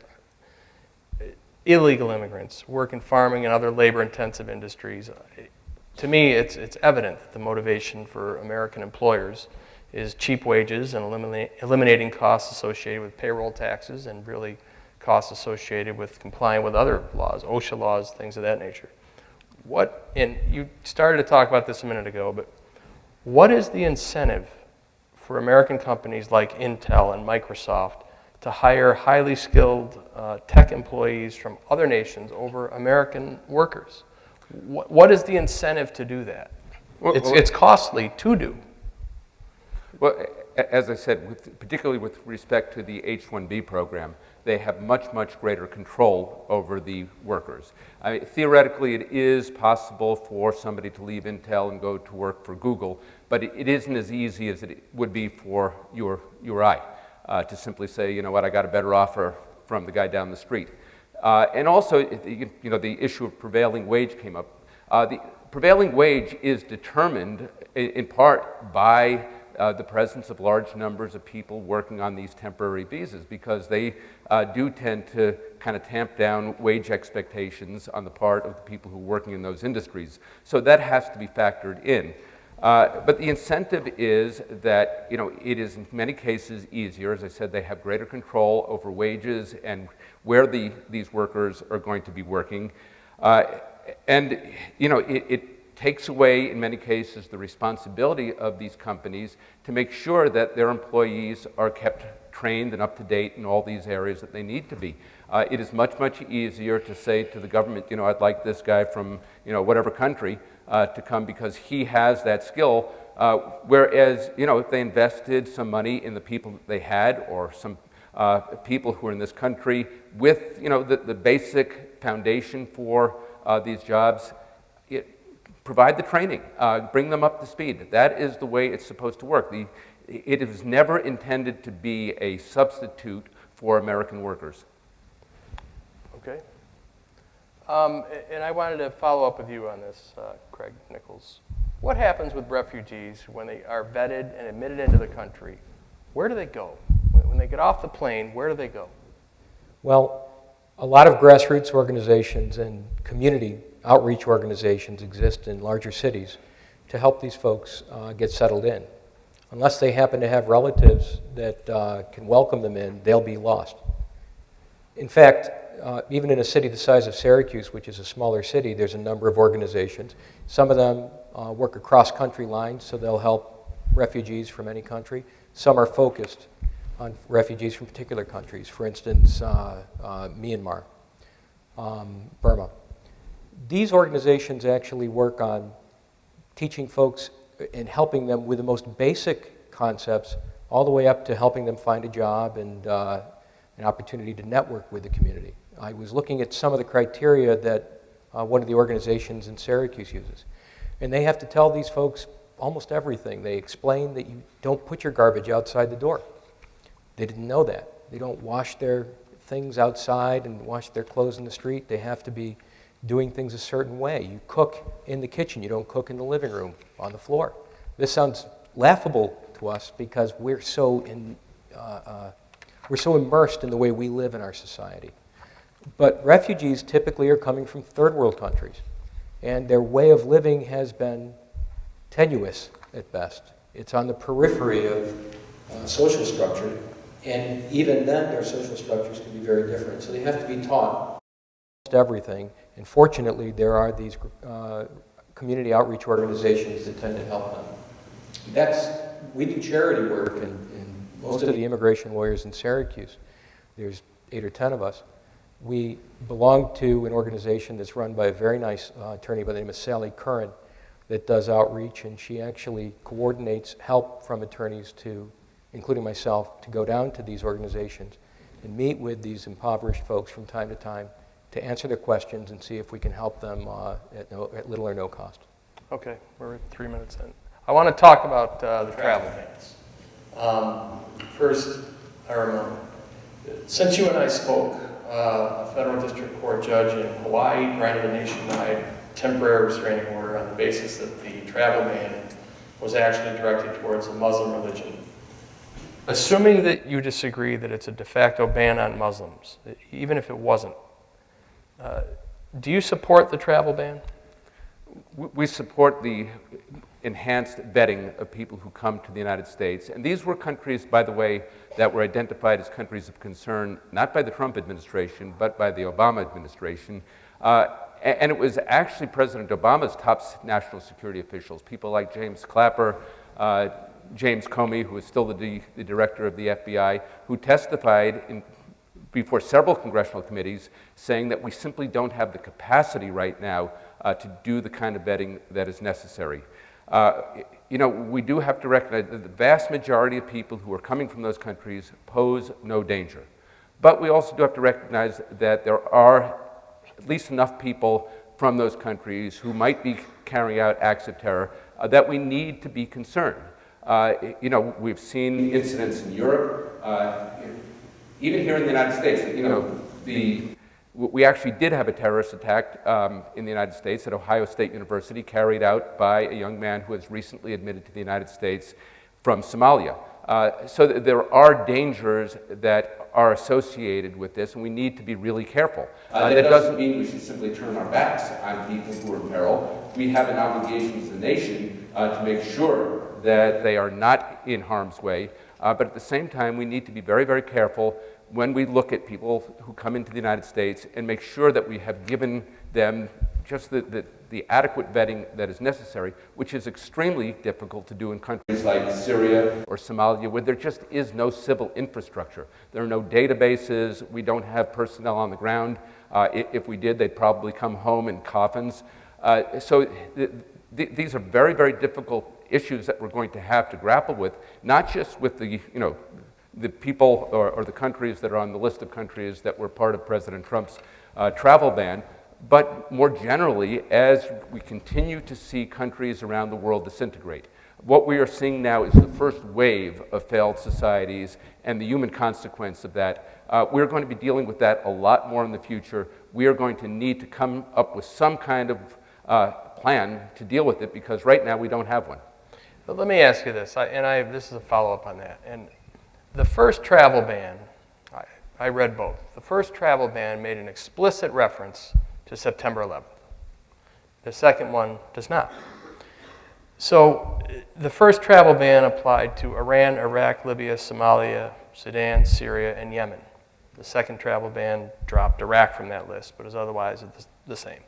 illegal immigrants work in farming and other labor-intensive industries, to me it's evident that the motivation for American employers is cheap wages and eliminating costs associated with payroll taxes and really costs associated with complying with other laws, OSHA laws, things of that nature. And you started to talk about this a minute ago, but what is the incentive for American companies like Intel and Microsoft to hire highly skilled tech employees from other nations over American workers? What is the incentive to do that? It's costly to do.
Well, as I said, particularly with respect to the H-1B program, they have much, much greater control over the workers. I mean, theoretically, it is possible for somebody to leave Intel and go to work for Google, but it isn't as easy as it would be for you or I to simply say, you know what, I got a better offer from the guy down the street. And also, you know, the issue of prevailing wage came up. The prevailing wage is determined in part by the presence of large numbers of people working on these temporary visas, because they do tend to kind of tamp down wage expectations on the part of the people who are working in those industries. So that has to be factored in. But the incentive is that, you know, it is in many cases easier. As I said, they have greater control over wages and where these workers are going to be working. And, you know, it takes away, in many cases, the responsibility of these companies to make sure that their employees are kept trained and up to date in all these areas that they need to be. It is much, much easier to say to the government, you know, I'd like this guy from, you know, whatever country to come because he has that skill. Whereas, you know, if they invested some money in the people that they had, or some people who are in this country with, you know, the basic foundation for these jobs, provide the training, bring them up to speed. That is the way it's supposed to work. It is never intended to be a substitute for American workers.
Okay. And I wanted to follow up with you on this, Craig Nichols. What happens with refugees when they are vetted and admitted into the country? Where do they go? When they get off the plane, where do they go?
Well, a lot of grassroots organizations and community outreach organizations exist in larger cities to help these folks get settled in. Unless they happen to have relatives that can welcome them in, they'll be lost. In fact, even in a city the size of Syracuse, which is a smaller city, there's a number of organizations. Some of them work across country lines, so they'll help refugees from any country. Some are focused on refugees from particular countries, for instance, Myanmar, Burma. These organizations actually work on teaching folks and helping them with the most basic concepts, all the way up to helping them find a job and an opportunity to network with the community. I was looking at some of the criteria that one of the organizations in Syracuse uses. And they have to tell these folks almost everything. They explain that you don't put your garbage outside the door. They didn't know that. They don't wash their things outside and wash their clothes in the street. They have to be doing things a certain way. You cook in the kitchen. You don't cook in the living room, on the floor. This sounds laughable to us because we're so immersed in the way we live in our society. But refugees typically are coming from third world countries, and their way of living has been tenuous at best. It's on the periphery of social structure, and even then their social structures can be very different. So they have to be taught everything, and fortunately there are these community outreach organizations that tend to help them. We do charity work, and most of the immigration lawyers in Syracuse, there's 8 or 10 of us, we belong to an organization that's run by a very nice attorney by the name of Sally Curran, that does outreach, and she actually coordinates help from attorneys to, including myself, to go down to these organizations and meet with these impoverished folks from time to answer their questions and see if we can help them at little or no cost.
Okay, we're at 3 minutes in. I want to talk about the travel bans. First, Ira Mehlman, since you and I spoke, a federal district court judge in Hawaii granted a nationwide temporary restraining order on the basis that the travel ban was actually directed towards a Muslim religion. Assuming that you disagree that it's a de facto ban on Muslims, even if it wasn't, do you support the travel ban?
We support the enhanced vetting of people who come to the United States. And these were countries, by the way, that were identified as countries of concern, not by the Trump administration, but by the Obama administration. And it was actually President Obama's top national security officials, people like James Clapper, James Comey, who is still the director of the FBI, who testified before several congressional committees saying that we simply don't have the capacity right now to do the kind of vetting that is necessary. We do have to recognize that the vast majority of people who are coming from those countries pose no danger. But we also do have to recognize that there are at least enough people from those countries who might be carrying out acts of terror that we need to be concerned. We've seen incidents in Europe, even here in the United States. We actually did have a terrorist attack in the United States at Ohio State University, carried out by a young man who has recently admitted to the United States from Somalia. So there are dangers that are associated with this, and we need to be really careful. That doesn't mean we should simply turn our backs on people who are in peril. We have an obligation as a nation to make sure that they are not in harm's way, but at the same time, we need to be very, very careful when we look at people who come into the United States and make sure that we have given them just the adequate vetting that is necessary, which is extremely difficult to do in countries like Syria or Somalia, where there just is no civil infrastructure. There are no databases. We don't have personnel on the ground. If we did, they'd probably come home in coffins. These are very, very difficult issues that we're going to have to grapple with, not just with the people or the countries that are on the list of countries that were part of President Trump's travel ban, but more generally as we continue to see countries around the world disintegrate. What we are seeing now is the first wave of failed societies and the human consequence of that. We're going to be dealing with that a lot more in the future. We are going to need to come up with some kind of plan to deal with it, because right now we don't have one.
But let me ask you this, this is a follow-up on that. And the first travel ban, I read both. The first travel ban made an explicit reference to September 11th. The second one does not. So the first travel ban applied to Iran, Iraq, Libya, Somalia, Sudan, Syria, and Yemen. The second travel ban dropped Iraq from that list, but is otherwise the same.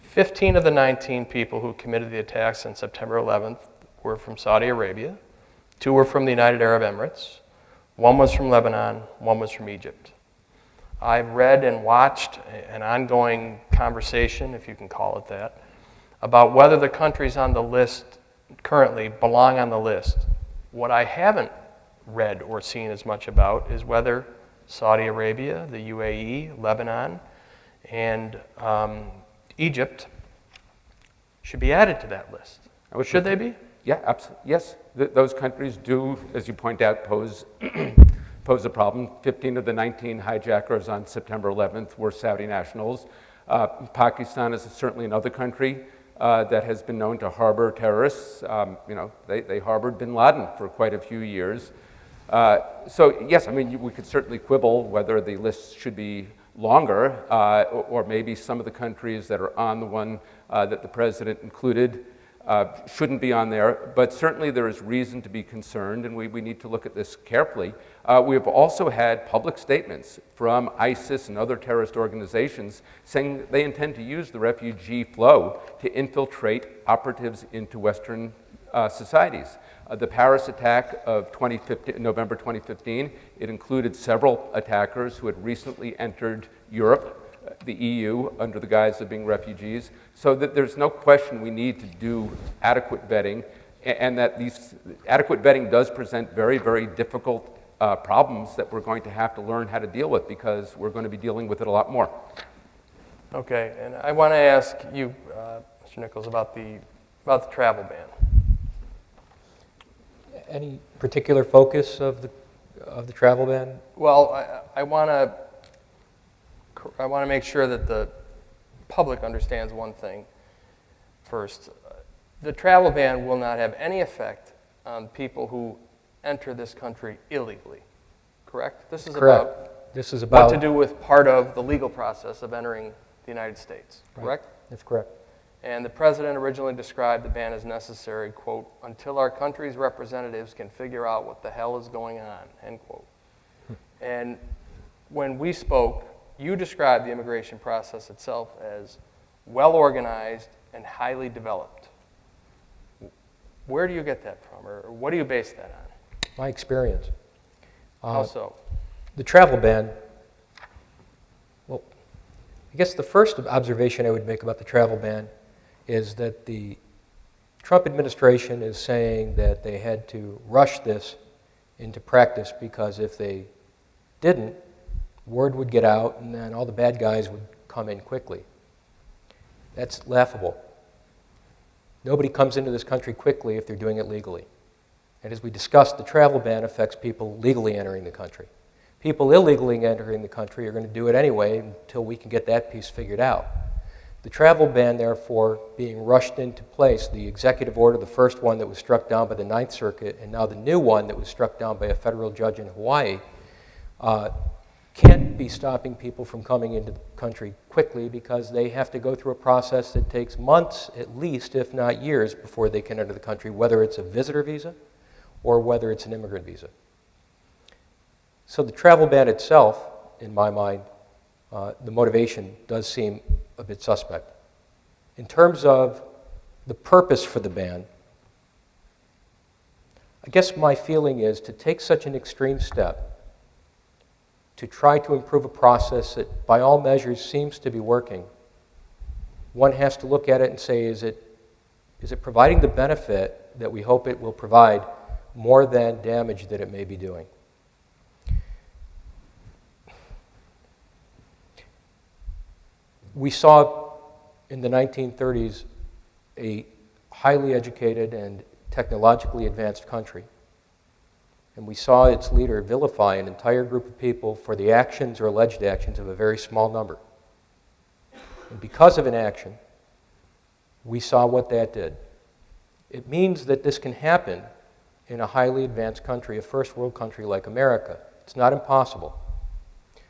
15 of the 19 people who committed the attacks on September 11th were from Saudi Arabia. 2 were from the United Arab Emirates. 1 was from Lebanon. 1 was from Egypt. I've read and watched an ongoing conversation, if you can call it that, about whether the countries on the list currently belong on the list. What I haven't read or seen as much about is whether Saudi Arabia, the UAE, Lebanon, and Egypt should be added to that list. Should they be?
Yeah, absolutely. Yes, those countries do, as you point out, pose a problem. 15 of the 19 hijackers on September 11th were Saudi nationals. Pakistan is certainly another country that has been known to harbor terrorists. They harbored bin Laden for quite a few years. So yes, we could certainly quibble whether the list should be longer, or maybe some of the countries that are on the one that the president included shouldn't be on there, but certainly there is reason to be concerned, and we need to look at this carefully. We have also had public statements from ISIS and other terrorist organizations saying they intend to use the refugee flow to infiltrate operatives into Western societies. The Paris attack of November 2015, it included several attackers who had recently entered Europe, the EU, under the guise of being refugees. So that there's no question we need to do adequate vetting, and that these adequate vetting does present very, very difficult problems that we're going to have to learn how to deal with, because we're going to be dealing with it a lot more.
Okay, and I want to ask you, Mr. Nichols, about the travel ban.
Any particular focus of the travel ban?
Well, I want to make sure that the public understands one thing first. The travel ban will not have any effect on people who enter this country illegally, correct? This is
Correct.
This
is
what
about
to do with part of the legal process of entering the United States, correct?
That's correct.
And the president originally described the ban as necessary, quote, until our country's representatives can figure out what the hell is going on, end quote. And when we spoke, you described the immigration process itself as well-organized and highly developed. Where do you get that from, or what do you base that on?
My experience.
How so?
The travel ban, well, I guess the first observation I would make about the travel ban is that the Trump administration is saying that they had to rush this into practice, because if they didn't, word would get out and then all the bad guys would come in quickly. That's laughable. Nobody comes into this country quickly if they're doing it legally. And as we discussed, the travel ban affects people legally entering the country. People illegally entering the country are going to do it anyway until we can get that piece figured out. The travel ban, therefore, being rushed into place, the executive order, the first one that was struck down by the Ninth Circuit, and now the new one that was struck down by a federal judge in Hawaii, can't be stopping people from coming into the country quickly, because they have to go through a process that takes months at least, if not years, before they can enter the country, whether it's a visitor visa or whether it's an immigrant visa. So the travel ban itself, in my mind, the motivation does seem a bit suspect. In terms of the purpose for the ban, I guess my feeling is to take such an extreme step to try to improve a process that by all measures seems to be working, one has to look at it and say, is it providing the benefit that we hope it will provide more than damage that it may be doing? We saw in the 1930s a highly educated and technologically advanced country, and we saw its leader vilify an entire group of people for the actions or alleged actions of a very small number. And because of an action, we saw what that did. It means that this can happen in a highly advanced country, a first world country like America. It's not impossible.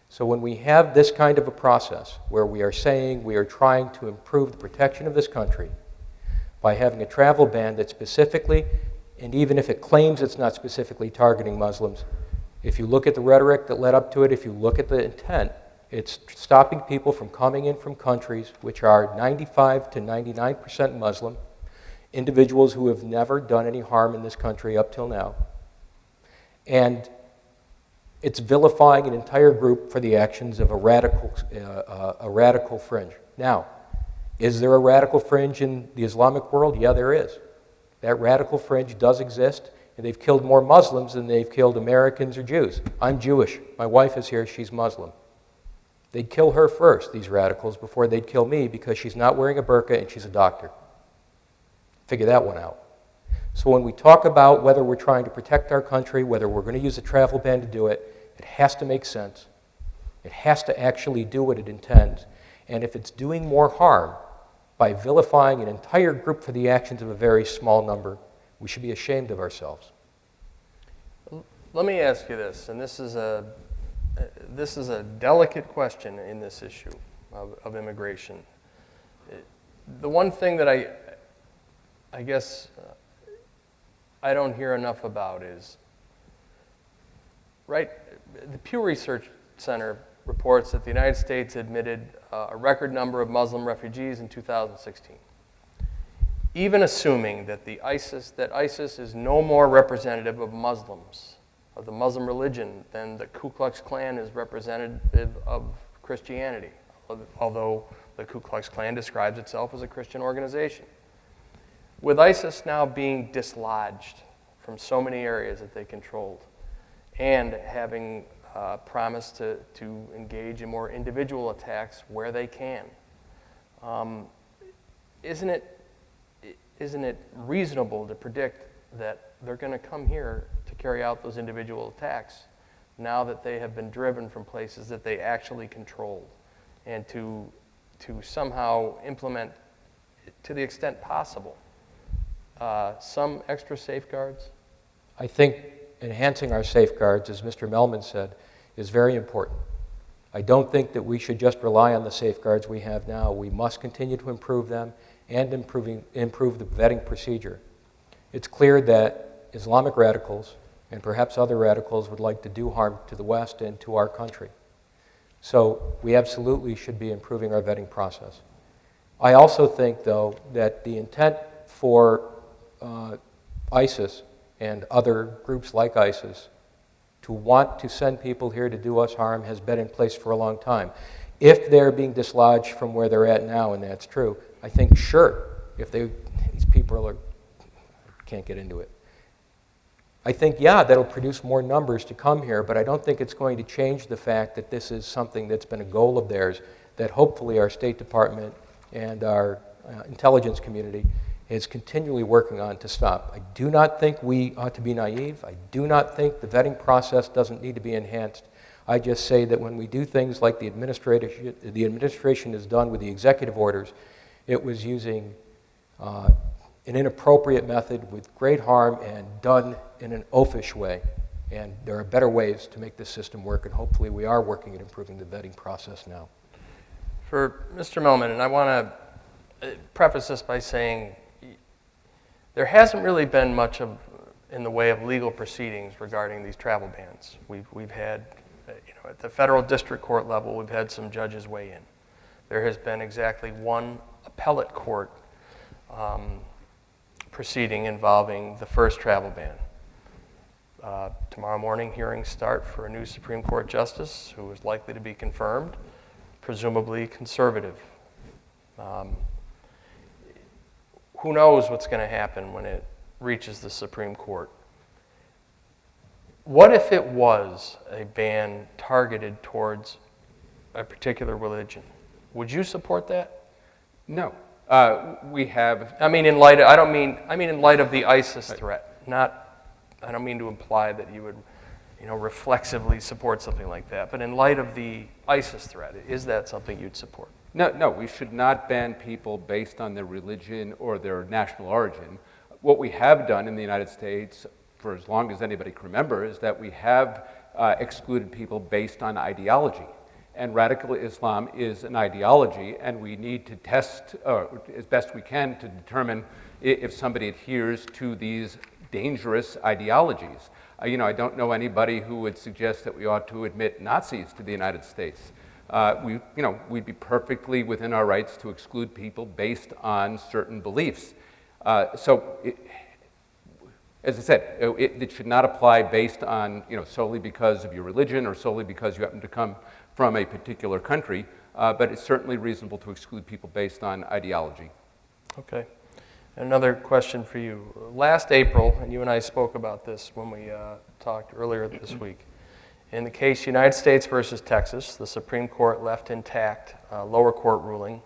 So when we have this kind of a process where we are saying we are trying to improve the protection of this country by having a travel ban that specifically, and even if it claims it's not specifically targeting Muslims, if you look at the rhetoric that led up to it, if you look at the intent, it's stopping people from coming in from countries which are 95 to 99% Muslim, individuals who have never done any harm in this country up till now. And it's vilifying an entire group for the actions of a radical fringe. Now, is there a radical fringe in the Islamic world? Yeah, there is. That radical fringe does exist, and they've killed more Muslims than they've killed Americans or Jews. I'm Jewish. My wife is here. She's Muslim. They'd kill her first, these radicals, before they'd kill me, because she's not wearing a burqa and she's a doctor. Figure that one out. So when we talk about whether we're trying to protect our country, whether we're going to use a travel ban to do it, it has to make sense. It has to actually do what it intends. And if it's doing more harm by vilifying an entire group for the actions of a very small number, we should be ashamed of ourselves.
Let me ask you this, and this is a delicate question in this issue of immigration. The one thing that I guess I don't hear enough about is, right, the Pew Research Center reports that the United States admitted a record number of Muslim refugees in 2016. Even assuming that ISIS is no more representative of Muslims, of the Muslim religion, than the Ku Klux Klan is representative of Christianity, although the Ku Klux Klan describes itself as a Christian organization. With ISIS now being dislodged from so many areas that they controlled and having promised to engage in more individual attacks where they can, isn't it reasonable to predict that they're going to come here to carry out those individual attacks now that they have been driven from places that they actually controlled, and to somehow implement, to the extent possible, some extra safeguards?
I think enhancing our safeguards, as Mr. Mehlman said, is very important. I don't think that we should just rely on the safeguards we have now. We must continue to improve them and improve the vetting procedure. It's clear that Islamic radicals and perhaps other radicals would like to do harm to the West and to our country. So we absolutely should be improving our vetting process. I also think, though, that the intent for ISIS and other groups like ISIS to want to send people here to do us harm has been in place for a long time. If they're being dislodged from where they're at now, and that's true, I think, sure, if these people can't get into it. I think, yeah, that'll produce more numbers to come here, but I don't think it's going to change the fact that this is something that's been a goal of theirs that hopefully our State Department and our intelligence community is continually working on to stop. I do not think we ought to be naive. I do not think the vetting process doesn't need to be enhanced. I just say that when we do things like the administration has done with the executive orders, it was using an inappropriate method with great harm and done in an oafish way. And there are better ways to make this system work, and hopefully we are working at improving the vetting process now.
For Mr. Mehlman, and I want to preface this by saying there hasn't really been much in the way of legal proceedings regarding these travel bans. We've had, at the federal district court level, we've had some judges weigh in. There has been exactly one appellate court proceeding involving the first travel ban. Tomorrow morning, hearings start for a new Supreme Court justice who is likely to be confirmed, presumably conservative. Who knows what's going to happen when it reaches the Supreme Court? What if it was a ban targeted towards a particular religion? Would you support that?
No. We have...
I mean in light of the ISIS threat. I don't mean to imply that you would, reflexively support something like that, but in light of the ISIS threat, is that something you'd support?
No, we should not ban people based on their religion or their national origin. What we have done in the United States, for as long as anybody can remember, is that we have excluded people based on ideology. And radical Islam is an ideology, and we need to test as best we can to determine if somebody adheres to these dangerous ideologies. I don't know anybody who would suggest that we ought to admit Nazis to the United States. We'd be perfectly within our rights to exclude people based on certain beliefs. As I said, it should not apply based on, solely because of your religion or solely because you happen to come from a particular country, but it's certainly reasonable to exclude people based on ideology.
Okay. Another question for you. Last April, and you and I spoke about this when we talked earlier this week, in the case United States versus Texas, the Supreme Court left intact a lower court ruling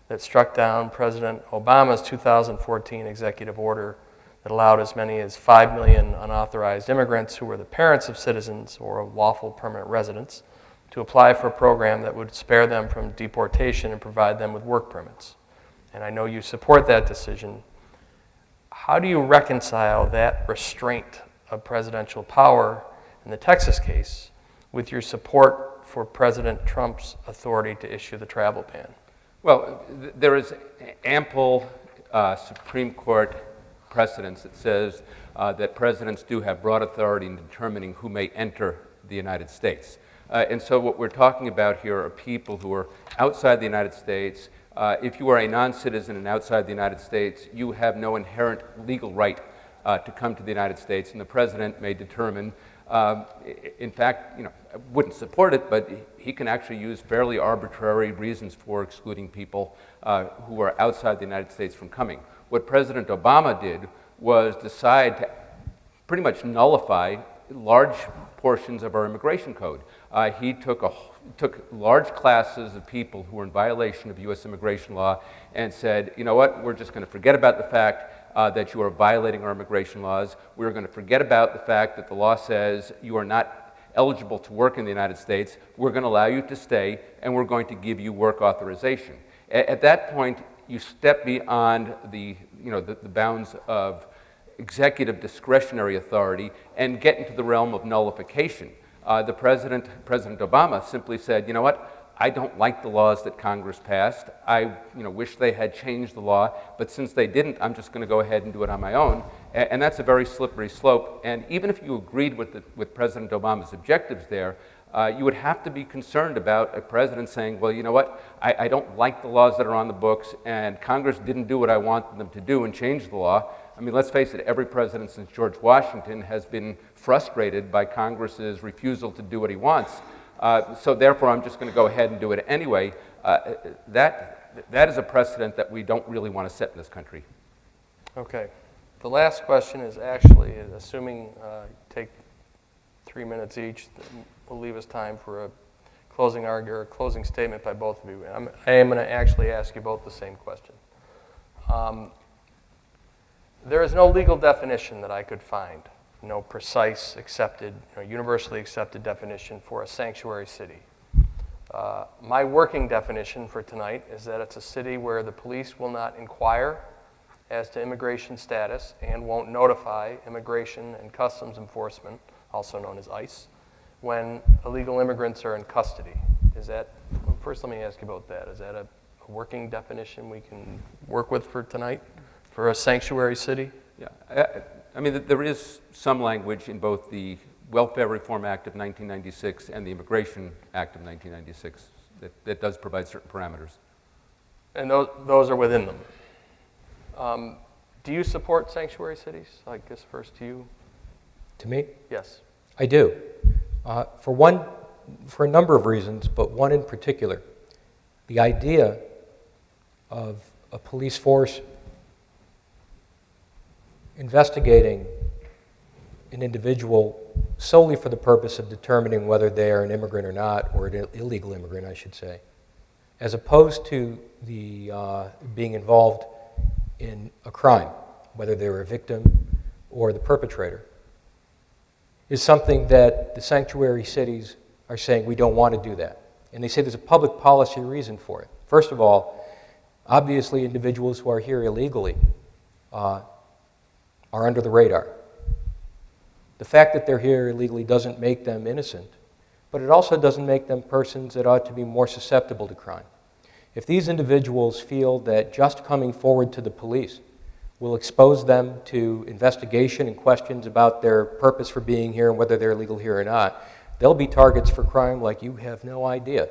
that struck down President Obama's 2014 executive order that allowed as many as 5 million unauthorized immigrants who were the parents of citizens or lawful permanent residents to apply for a program that would spare them from deportation and provide them with work permits. And I know you support that decision. How do you reconcile that restraint of presidential power in the Texas case with your support for President Trump's authority to issue the travel ban?
Well, there is ample Supreme Court precedence that says that presidents do have broad authority in determining who may enter the United States. And so what we're talking about here are people who are outside the United States. If you are a non-citizen and outside the United States, you have no inherent legal right to come to the United States, and the president may determine In fact, I wouldn't support it, but he can actually use fairly arbitrary reasons for excluding people who are outside the United States from coming. What President Obama did was decide to pretty much nullify large portions of our immigration code. He took large classes of people who were in violation of U.S. immigration law and said, you know what, we're just going to forget about the fact that you are violating our immigration laws. We're going to forget about the fact that the law says you are not eligible to work in the United States. We're going to allow you to stay, and we're going to give you work authorization. At that point, you step beyond the bounds of executive discretionary authority and get into the realm of nullification. President Obama simply said, you know what, I don't like the laws that Congress passed. I wish they had changed the law, but since they didn't, I'm just going to go ahead and do it on my own. And that's a very slippery slope. And even if you agreed with President Obama's objectives there, you would have to be concerned about a president saying, well, you know what, I don't like the laws that are on the books, and Congress didn't do what I wanted them to do and change the law. I mean, let's face it, every president since George Washington has been frustrated by Congress's refusal to do what he wants. So therefore, I'm just going to go ahead and do it anyway. That is a precedent that we don't really want to set in this country.
Okay. The last question is actually, assuming take 3 minutes each, will leave us time for a closing argument or a closing statement by both of you. I am going to actually ask you both the same question. There is no legal definition that I could find, no precise, accepted, universally accepted definition for a sanctuary city. My working definition for tonight is that it's a city where the police will not inquire as to immigration status and won't notify Immigration and Customs Enforcement, also known as ICE, when illegal immigrants are in custody. First let me ask you about that. Is that a working definition we can work with for tonight for a sanctuary city?
Yeah, I mean, there is some language in both the Welfare Reform Act of 1996 and the Immigration Act of 1996 that does provide certain parameters.
And those are within them. Do you support sanctuary cities? I guess first to you.
To me?
Yes.
I do. For a number of reasons, but one in particular. The idea of a police force investigating an individual solely for the purpose of determining whether they are an immigrant or not, or an illegal immigrant, I should say, as opposed to being involved in a crime, whether they're a victim or the perpetrator, is something that the sanctuary cities are saying we don't want to do that. And they say there's a public policy reason for it. First of all, obviously individuals who are here illegally are under the radar. The fact that they're here illegally doesn't make them innocent, but it also doesn't make them persons that ought to be more susceptible to crime. If these individuals feel that just coming forward to the police will expose them to investigation and questions about their purpose for being here and whether they're illegal here or not, they'll be targets for crime like you have no idea.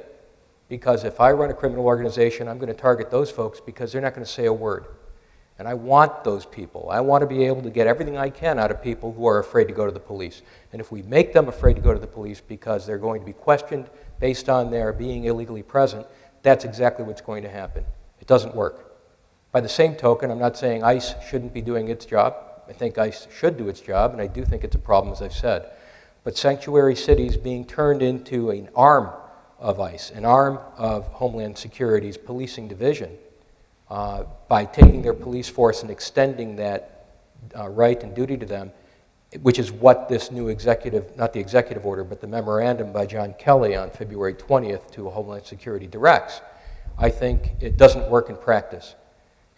Because if I run a criminal organization, I'm going to target those folks because they're not going to say a word. And I want those people. I want to be able to get everything I can out of people who are afraid to go to the police. And if we make them afraid to go to the police because they're going to be questioned based on their being illegally present, that's exactly what's going to happen. It doesn't work. By the same token, I'm not saying ICE shouldn't be doing its job. I think ICE should do its job, and I do think it's a problem, as I've said. But sanctuary cities being turned into an arm of ICE, an arm of Homeland Security's policing division, by taking their police force and extending that right and duty to them, which is what this new executive, not the executive order, but the memorandum by John Kelly on February 20th to Homeland Security directs, I think it doesn't work in practice.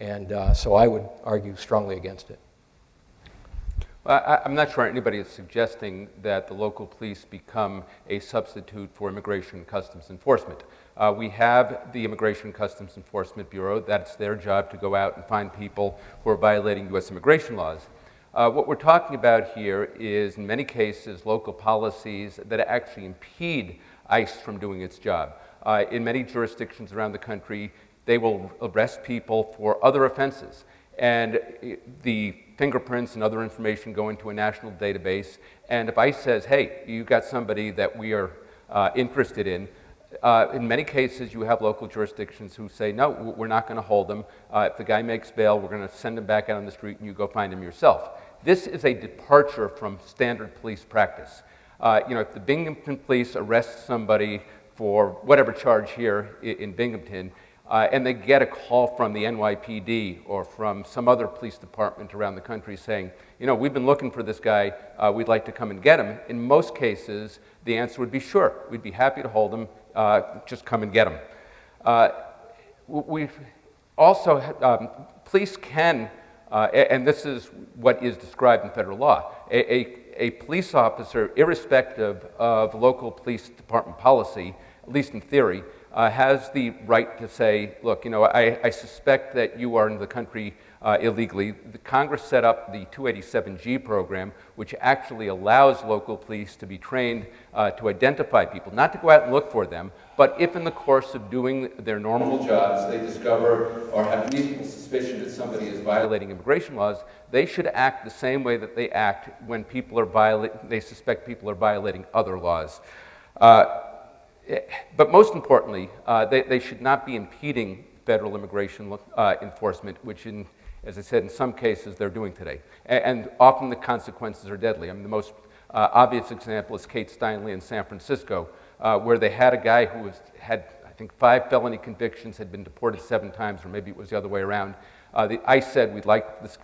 And so I would argue strongly against it.
Well, I'm not sure anybody is suggesting that the local police become a substitute for Immigration and Customs Enforcement. We have the Immigration and Customs Enforcement Bureau. That's their job to go out and find people who are violating U.S. immigration laws. What we're talking about here is, in many cases, local policies that actually impede ICE from doing its job. In many jurisdictions around the country, they will arrest people for other offenses. and the fingerprints and other information go into a national database. And if ICE says, hey, you got somebody that we are interested in many cases you have local jurisdictions who say, no, we're not going to hold them. If the guy makes bail, we're going to send him back out on the street and you go find him yourself. This is a departure from standard police practice. If the Binghamton police arrest somebody for whatever charge here in Binghamton, and they get a call from the NYPD or from some other police department around the country saying, we've been looking for this guy, we'd like to come and get him. In most cases, the answer would be sure, we'd be happy to hold him, just come and get him. We've also, police can, and this is what is described in federal law, a police officer, irrespective of local police department policy, at least in theory, has the right to say, look, I suspect that you are in the country illegally. The Congress set up the 287G program, which actually allows local police to be trained to identify people, not to go out and look for them, but if in the course of doing their normal jobs they discover or have reasonable suspicion that somebody is violating immigration laws, they should act the same way that they act when people are they suspect people are violating other laws. But most importantly, they should not be impeding federal immigration enforcement, which, as I said, in some cases they're doing today. And often the consequences are deadly. I mean, the most obvious example is Kate Steinle in San Francisco, where they had a guy who had, I think, 5 felony convictions, had been deported 7 times, or maybe it was the other way around. The ICE said, we'd like this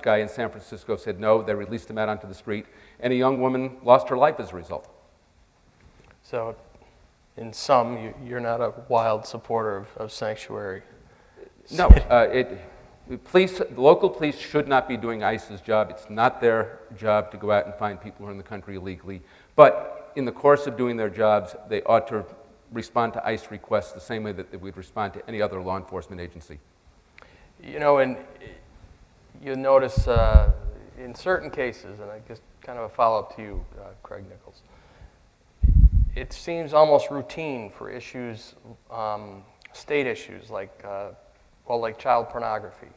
guy, and San Francisco said no. They released him out onto the street, and a young woman lost her life as a result.
So, in sum, you're not a wild supporter of sanctuary.
No, local police should not be doing ICE's job. It's not their job to go out and find people who are in the country illegally. But in the course of doing their jobs, they ought to respond to ICE requests the same way that they would respond to any other law enforcement agency.
And you notice in certain cases, and I guess kind of a follow-up to you, Craig Nichols, it seems almost routine for issues, state issues like child pornography.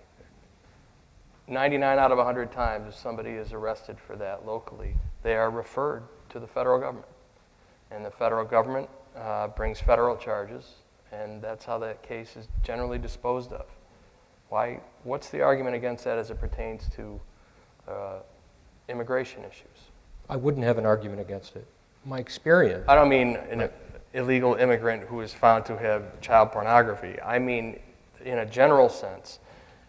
99 out of 100 times, if somebody is arrested for that locally, they are referred to the federal government. And the federal government brings federal charges, and that's how that case is generally disposed of. What's the argument against that as it pertains to immigration issues?
I wouldn't have an argument against it. My experience.
I don't mean an illegal immigrant who is found to have child pornography. I mean, in a general sense,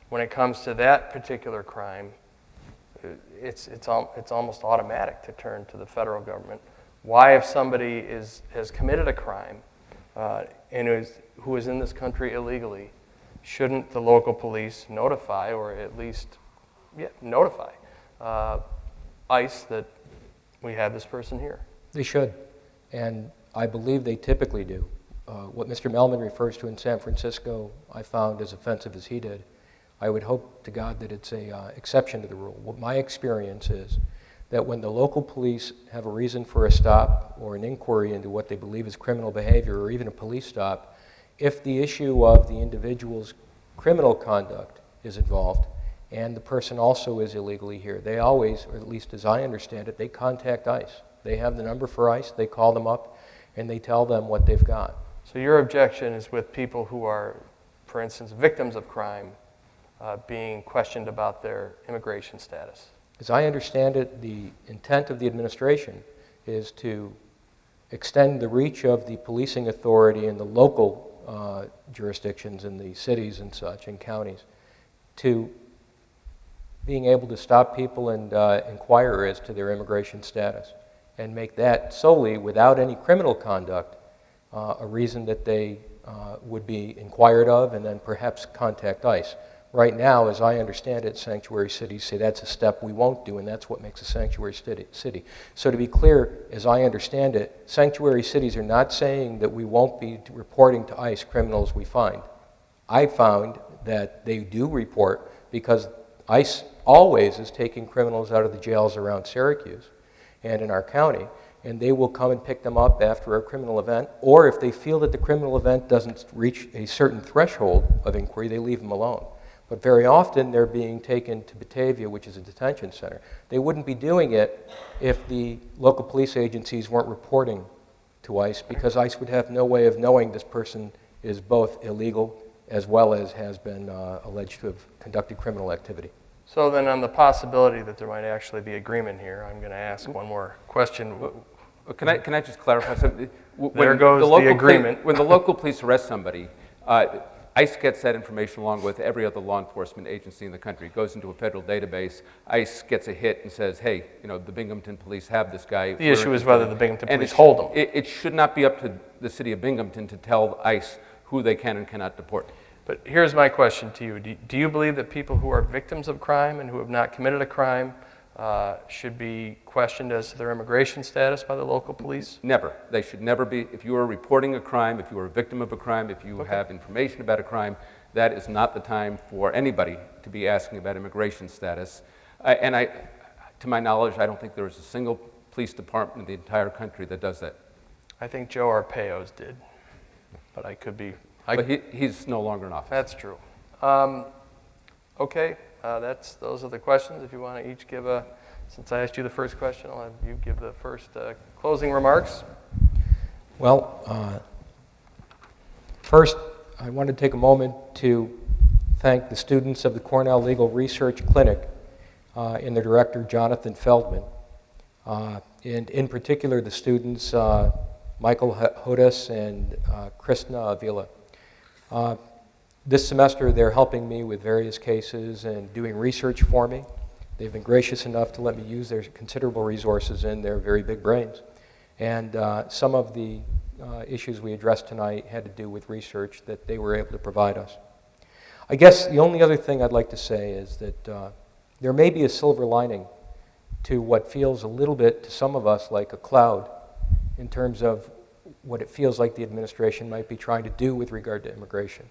when it comes to that particular crime, it's almost automatic to turn to the federal government. Why, if somebody has committed a crime and who is in this country illegally, shouldn't the local police notify, or at least notify ICE that we have this person here?
They should, and I believe they typically do. What Mr. Mehlman refers to in San Francisco, I found as offensive as he did. I would hope to God that it's an exception to the rule. What my experience is that when the local police have a reason for a stop or an inquiry into what they believe is criminal behavior or even a police stop, if the issue of the individual's criminal conduct is involved and the person also is illegally here, they always, or at least as I understand it, they contact ICE. They have the number for ICE, they call them up, and they tell them what they've got.
So your objection is with people who are, for instance, victims of crime being questioned about their immigration status?
As I understand it, the intent of the administration is to extend the reach of the policing authority in the local jurisdictions in the cities and such, and counties, to being able to stop people and inquire as to their immigration status, and make that solely, without any criminal conduct, a reason that they would be inquired of and then perhaps contact ICE. Right now, as I understand it, sanctuary cities say that's a step we won't do, and that's what makes a sanctuary city. So to be clear, as I understand it, sanctuary cities are not saying that we won't be reporting to ICE criminals we find. I found that they do report because ICE always is taking criminals out of the jails around Syracuse and in our county, and they will come and pick them up after a criminal event, or if they feel that the criminal event doesn't reach a certain threshold of inquiry, they leave them alone. But very often they're being taken to Batavia, which is a detention center. They wouldn't be doing it if the local police agencies weren't reporting to ICE, because ICE would have no way of knowing this person is both illegal as well as has been alleged to have conducted criminal activity.
So then on the possibility that there might actually be agreement here, I'm going to ask one more question.
Can I just clarify something?
There goes the agreement.
When the local police arrest somebody, ICE gets that information along with every other law enforcement agency in the country. It goes into a federal database. ICE gets a hit and says, hey, the Binghamton police have this guy.
The issue is whether the Binghamton police hold him.
It should not be up to the city of Binghamton to tell ICE who they can and cannot deport.
But here's my question to you. Do you believe that people who are victims of crime and who have not committed a crime should be questioned as to their immigration status by the local police?
Never. They should never be. If you are reporting a crime, if you are a victim of a crime, if you have information about a crime, that is not the time for anybody to be asking about immigration status. To my knowledge, I don't think there is a single police department in the entire country that does that.
I think Joe Arpaio's did, but I could be.
But he's no longer in office.
That's true. Okay, those are the questions. If you want to each give since I asked you the first question, I'll have you give the first closing remarks.
Well, first, I want to take a moment to thank the students of the Cornell Legal Research Clinic and their director, Jonathan Feldman, and in particular the students Michael Hodas and Krishna Avila. This semester, they're helping me with various cases and doing research for me. They've been gracious enough to let me use their considerable resources and their very big brains. And some of the issues we addressed tonight had to do with research that they were able to provide us. I guess the only other thing I'd like to say is that there may be a silver lining to what feels a little bit to some of us like a cloud in terms of what it feels like the administration might be trying to do with regard to immigration.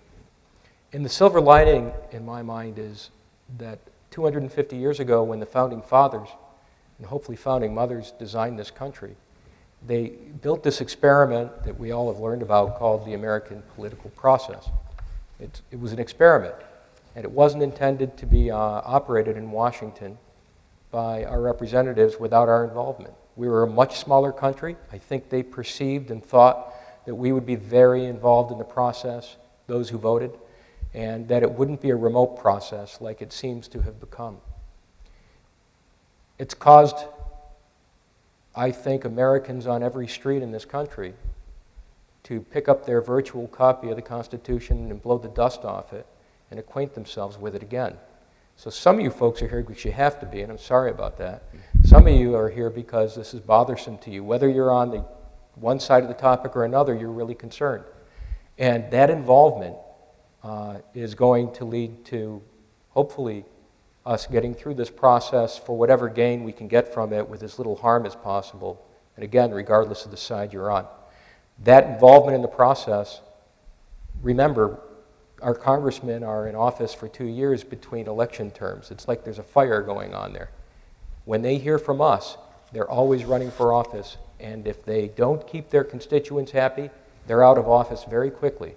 And the silver lining, in my mind, is that 250 years ago, when the founding fathers and hopefully founding mothers designed this country, they built this experiment that we all have learned about called the American political process. It was an experiment, and it wasn't intended to be operated in Washington by our representatives without our involvement. We were a much smaller country. I think they perceived and thought that we would be very involved in the process, those who voted, and that it wouldn't be a remote process like it seems to have become. It's caused, I think, Americans on every street in this country to pick up their virtual copy of the Constitution and blow the dust off it and acquaint themselves with it again. So some of you folks are here because you have to be, and I'm sorry about that. Some of you are here because this is bothersome to you. Whether you're on the one side of the topic or another, you're really concerned. And that involvement is going to lead to, hopefully, us getting through this process for whatever gain we can get from it with as little harm as possible. And again, regardless of the side you're on. That involvement in the process, remember, our congressmen are in office for 2 years between election terms. It's like there's a fire going on there. When they hear from us, they're always running for office, and if they don't keep their constituents happy, they're out of office very quickly.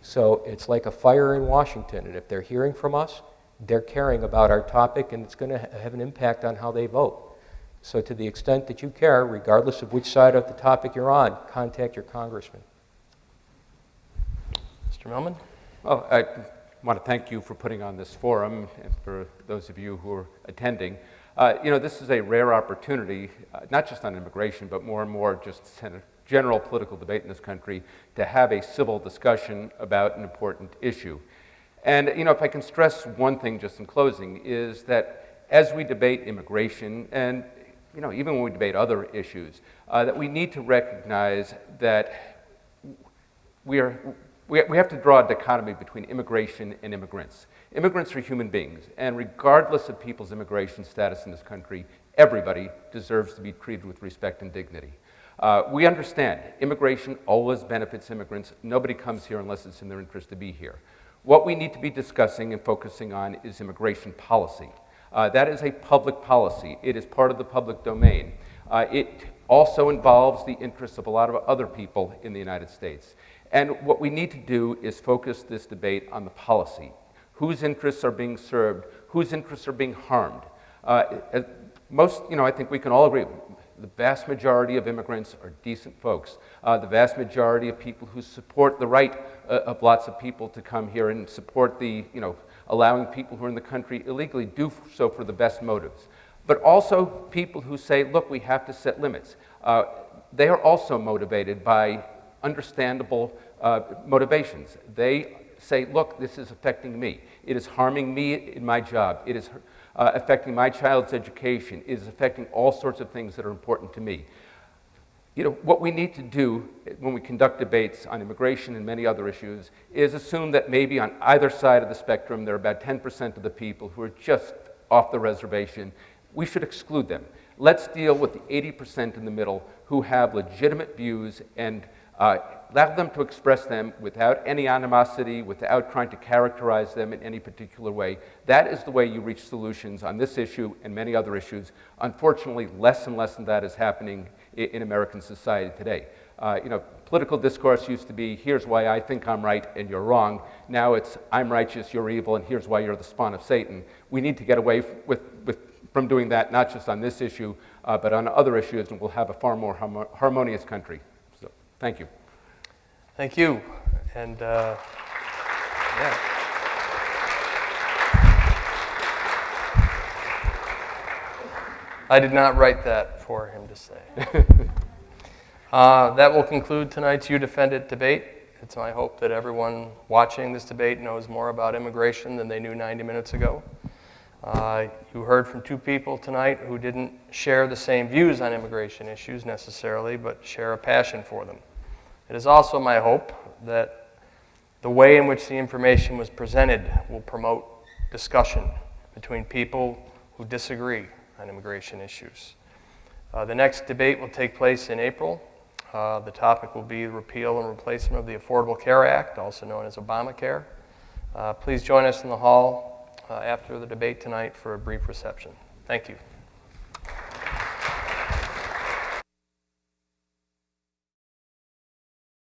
So it's like a fire in Washington, and if they're hearing from us, they're caring about our topic, and it's going to have an impact on how they vote. So to the extent that you care, regardless of which side of the topic you're on, contact your congressman.
Mr. Mehlman?
Well, I want to thank you for putting on this forum and for those of you who are attending. This is a rare opportunity, not just on immigration, but more and more just general political debate in this country, to have a civil discussion about an important issue. And, if I can stress one thing just in closing, is that as we debate immigration and, even when we debate other issues, that we need to recognize that we have to draw a dichotomy between immigration and immigrants. Immigrants are human beings, and regardless of people's immigration status in this country, everybody deserves to be treated with respect and dignity. We understand immigration always benefits immigrants. Nobody comes here unless it's in their interest to be here. What we need to be discussing and focusing on is immigration policy. That is a public policy. It is part of the public domain. It also involves the interests of a lot of other people in the United States. And what we need to do is focus this debate on the policy. whose interests are being served, whose interests are being harmed. I think we can all agree, the vast majority of immigrants are decent folks. The vast majority of people who support the right of lots of people to come here and support the, allowing people who are in the country illegally do so for the best motives. But also people who say, look, we have to set limits. They are also motivated by understandable motivations. They say, look, this is affecting me. It is harming me in my job. It is affecting my child's education. It is affecting all sorts of things that are important to me. What we need to do when we conduct debates on immigration and many other issues is assume that maybe on either side of the spectrum there are about 10% of the people who are just off the reservation. We should exclude them. Let's deal with the 80% in the middle who have legitimate views and allow them to express them without any animosity, without trying to characterize them in any particular way. That is the way you reach solutions on this issue and many other issues. Unfortunately, less and less of that is happening in American society today. Political discourse used to be, here's why I think I'm right and you're wrong. Now it's, I'm righteous, you're evil, and here's why you're the spawn of Satan. We need to get away from doing that, not just on this issue, but on other issues, and we'll have a far more harmonious country. So, thank you.
Thank you. And yeah. I did not write that for him to say. That will conclude tonight's You Defend It debate. It's my hope that everyone watching this debate knows more about immigration than they knew 90 minutes ago. You heard from two people tonight who didn't share the same views on immigration issues necessarily, but share a passion for them. It is also my hope that the way in which the information was presented will promote discussion between people who disagree on immigration issues. The next debate will take place in April. The topic will be repeal and replacement of the Affordable Care Act, also known as Obamacare. Please join us in the hall after the debate tonight for a brief reception. Thank you.